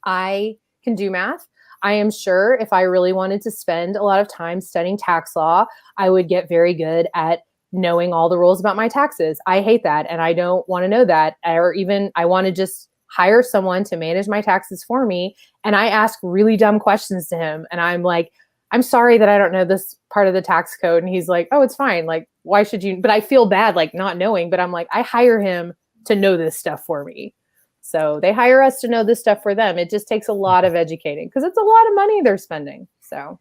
I can do math. I am sure if I really wanted to spend a lot of time studying tax law, I would get very good at knowing all the rules about my taxes. I hate that. And I don't want to know that. Or even I want to just hire someone to manage my taxes for me. And I ask really dumb questions to him. And I'm like, I'm sorry that I don't know this part of the tax code. And he's like, oh, it's fine. Like, why should you? But I feel bad, like not knowing, but I'm like, I hire him to know this stuff for me. So they hire us to know this stuff for them. It just takes a lot of educating because it's a lot of money they're spending. So.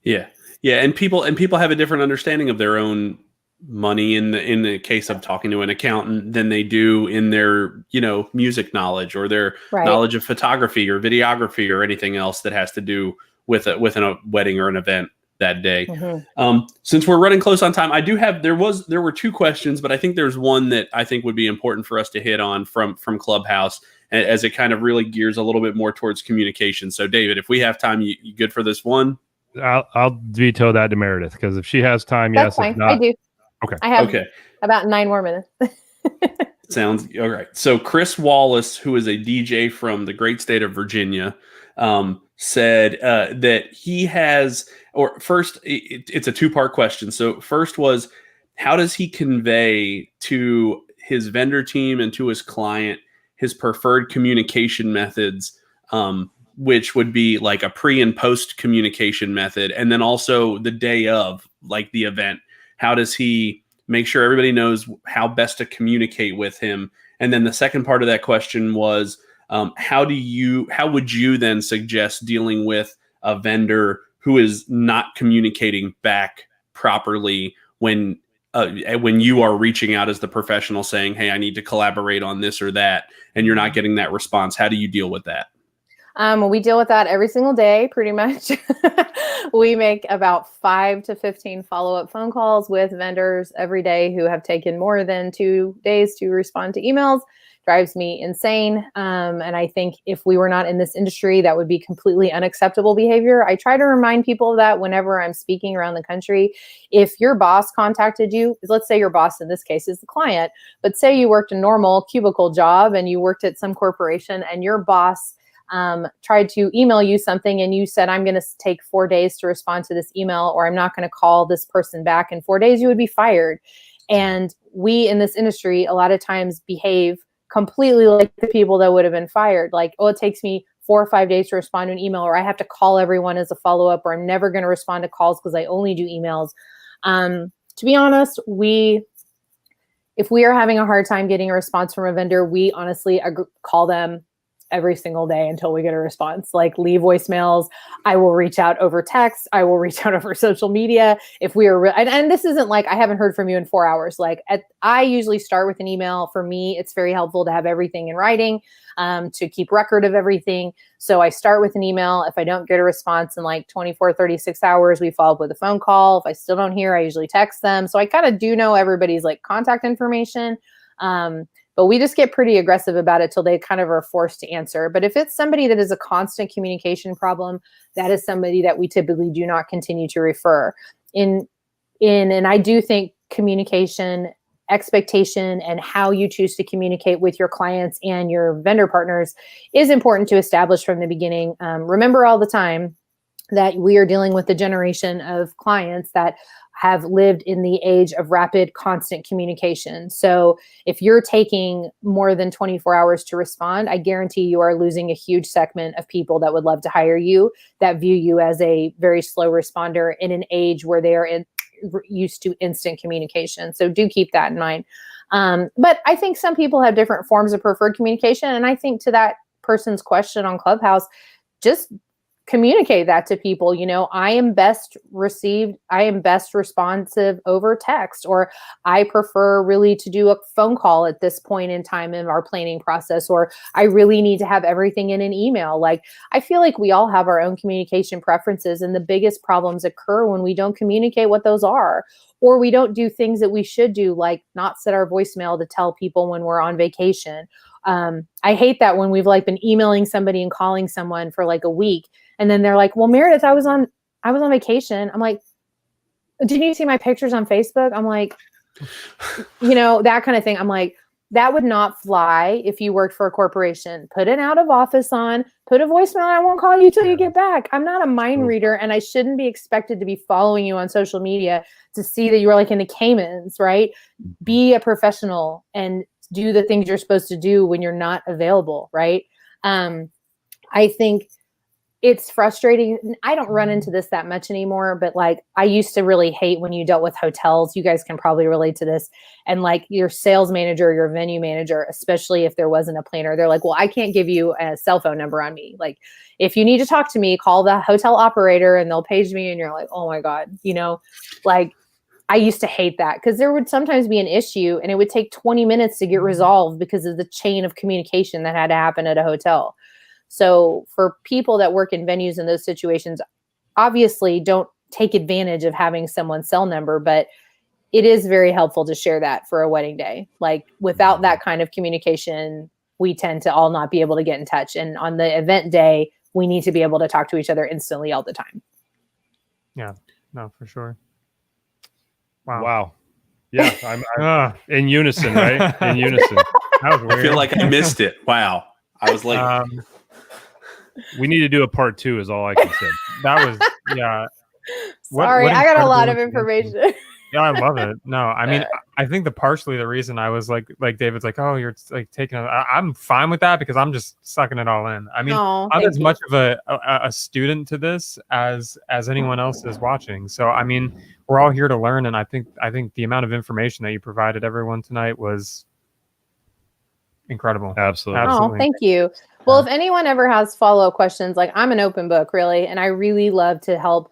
Yeah. Yeah, and people have a different understanding of their own money in the case of talking to an accountant than they do in their, music knowledge or their knowledge of photography or videography or anything else that has to do with a wedding or an event that day. Mm-hmm. Since we're running close on time, there were two questions, but I think there's one that I think would be important for us to hit on from Clubhouse, as it kind of really gears a little bit more towards communication. So David, if we have time, you good for this one? I'll veto that to Meredith, because if she has time, that's fine. If not, I do. Okay. I have about 9 more minutes. Sounds all right. So Chris Wallace, who is a DJ from the great state of Virginia, said that he has, or first, it's a 2-part question. So first was, how does he convey to his vendor team and to his client his preferred communication methods, which would be like a pre and post communication method. And then also the day of, like, the event. How does he make sure everybody knows how best to communicate with him? And then the second part of that question was, how would you then suggest dealing with a vendor who is not communicating back properly when you are reaching out as the professional saying, hey, I need to collaborate on this or that, and you're not getting that response? How do you deal with that? We deal with that every single day, pretty much. We make about 5 to 15 follow-up phone calls with vendors every day who have taken more than 2 days to respond to emails. Drives me insane. And I think if we were not in this industry, that would be completely unacceptable behavior. I try to remind people of that whenever I'm speaking around the country. If your boss contacted you, let's say your boss in this case is the client, but say you worked a normal cubicle job and you worked at some corporation and your boss tried to email you something and you said, I'm going to take 4 days to respond to this email, or I'm not going to call this person back in 4 days, you would be fired. And we in this industry a lot of times behave completely like the people that would have been fired. Like, oh, it takes me 4 or 5 days to respond to an email, or I have to call everyone as a follow-up, or I'm never going to respond to calls because I only do emails. To be honest, if we are having a hard time getting a response from a vendor, we honestly call them every single day until we get a response. Like, leave voicemails. I will reach out over text. I will reach out over social media. If we are, and this isn't like I haven't heard from you in 4 hours. Like, I usually start with an email. For me, it's very helpful to have everything in writing, to keep record of everything. So I start with an email. If I don't get a response in like 24, 36 hours, we follow up with a phone call. If I still don't hear, I usually text them. So I kind of do know everybody's like contact information. But we just get pretty aggressive about it till they kind of are forced to answer. But if it's somebody that is a constant communication problem, that is somebody that we typically do not continue to refer. And I do think communication, expectation, and how you choose to communicate with your clients and your vendor partners is important to establish from the beginning. Remember all the time that we are dealing with a generation of clients that have lived in the age of rapid, constant communication. So if you're taking more than 24 hours to respond, I guarantee you are losing a huge segment of people that would love to hire you, that view you as a very slow responder in an age where they are used to instant communication. So do keep that in mind. But I think some people have different forms of preferred communication. And I think to that person's question on Clubhouse, just communicate that to people. I am best responsive over text, or I prefer really to do a phone call at this point in time in our planning process, or I really need to have everything in an email. Like, I feel like we all have our own communication preferences, and the biggest problems occur when we don't communicate what those are, or we don't do things that we should do, like not set our voicemail to tell people when we're on vacation. I hate that when we've been emailing somebody and calling someone for a week, and then they're like, well, Meredith, I was on vacation. I'm like, didn't you see my pictures on Facebook? I'm like, that kind of thing. I'm like, that would not fly if you worked for a corporation. Put an out of office on, put a voicemail. I won't call you till you get back. I'm not a mind reader, and I shouldn't be expected to be following you on social media to see that you're in the Caymans, right? Be a professional and do the things you're supposed to do when you're not available, right? I think it's frustrating. I don't run into this that much anymore, but I used to really hate when you dealt with hotels. You guys can probably relate to this. And your sales manager, your venue manager, especially if there wasn't a planner, they're like, well, I can't give you a cell phone number on me. If you need to talk to me, call the hotel operator and they'll page me. And you're like, oh my God, I used to hate that, because there would sometimes be an issue and it would take 20 minutes to get resolved because of the chain of communication that had to happen at a hotel. So for people that work in venues in those situations, obviously don't take advantage of having someone's cell number, but it is very helpful to share that for a wedding day. Without that kind of communication, we tend to all not be able to get in touch. And on the event day, we need to be able to talk to each other instantly all the time. Yeah, no, for sure. Wow. Yeah, I'm in unison, right? In unison. That was weird. I feel like I missed it. Wow. I was like, we need to do a part 2 is all I can say. That was, yeah. Sorry, I got a lot of information. Yeah, I love it. No, I mean, I think the reason I was like David's like, oh, you're taking I'm fine with that because I'm just sucking it all in. I mean, I'm as much of a student to this as anyone else is watching. So, I mean, we're all here to learn. And I think the amount of information that you provided everyone tonight was incredible. Absolutely. Oh, thank you. Well, if anyone ever has follow-up questions, I'm an open book, really. And I really love to help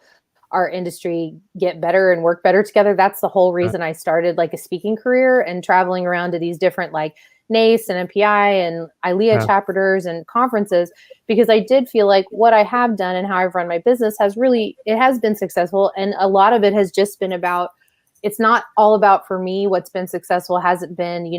our industry get better and work better together. That's the whole reason I started a speaking career and traveling around to these different NACE and MPI and ILEA chapters and conferences, because I did feel like what I have done and how I've run my business has been successful. And a lot of it has just been about, it's not all about for me. What's been successful hasn't been,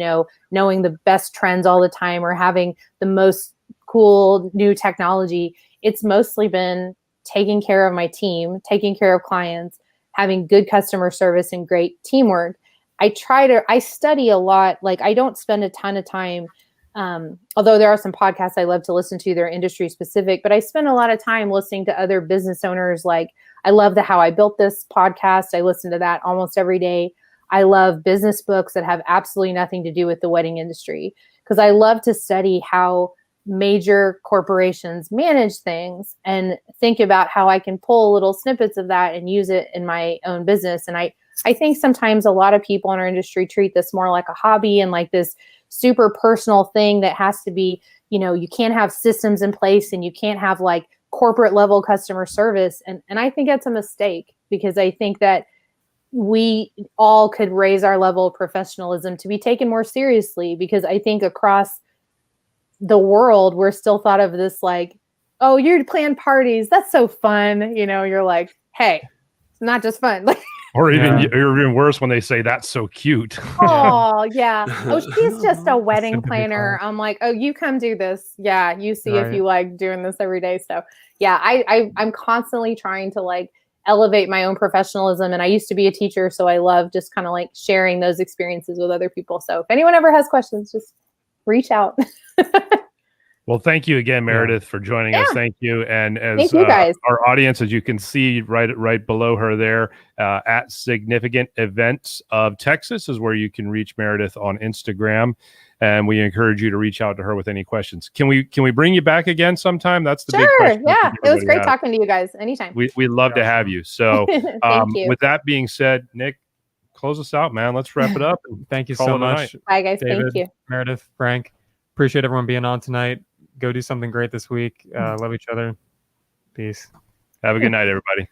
knowing the best trends all the time or having the most cool new technology. It's mostly been taking care of my team, taking care of clients, having good customer service and great teamwork. I study a lot. I don't spend a ton of time, although there are some podcasts I love to listen to, they're industry specific, but I spend a lot of time listening to other business owners. I love the How I Built This podcast. I listen to that almost every day. I love business books that have absolutely nothing to do with the wedding industry, because I love to study how major corporations manage things and think about how I can pull little snippets of that and use it in my own business. And I think sometimes a lot of people in our industry treat this more like a hobby and this super personal thing that has to be, you can't have systems in place and you can't have corporate level customer service. And I think that's a mistake, because I think that we all could raise our level of professionalism to be taken more seriously, because I think across the world, we're still thought of this oh, you plan parties. That's so fun. You're like, hey, it's not just fun. Or even worse when they say that's so cute. Oh, yeah. Oh, she's just a wedding planner. I'm like, oh, you come do this. Yeah, you see if you like doing this every day. So yeah, I'm constantly trying to elevate my own professionalism. And I used to be a teacher, so I love just kind of sharing those experiences with other people. So if anyone ever has questions, just reach out. Well, thank you again, Meredith, for joining us. Thank you. And as thank you guys. Our audience, as you can see right below her there, at Significant Events of Texas is where you can reach Meredith on Instagram. And we encourage you to reach out to her with any questions. Can we bring you back again sometime? That's the big question. Yeah, it was great talking to you guys. Anytime. We'd love to have you. So Thank you. with that being said, Nick, close us out, man. Let's wrap it up. Thank you Call so it a much, Bye, guys. David, Thank you. Meredith, Frank. Appreciate everyone being on tonight. Go do something great this week. Love each other. Peace. Have a good night, everybody.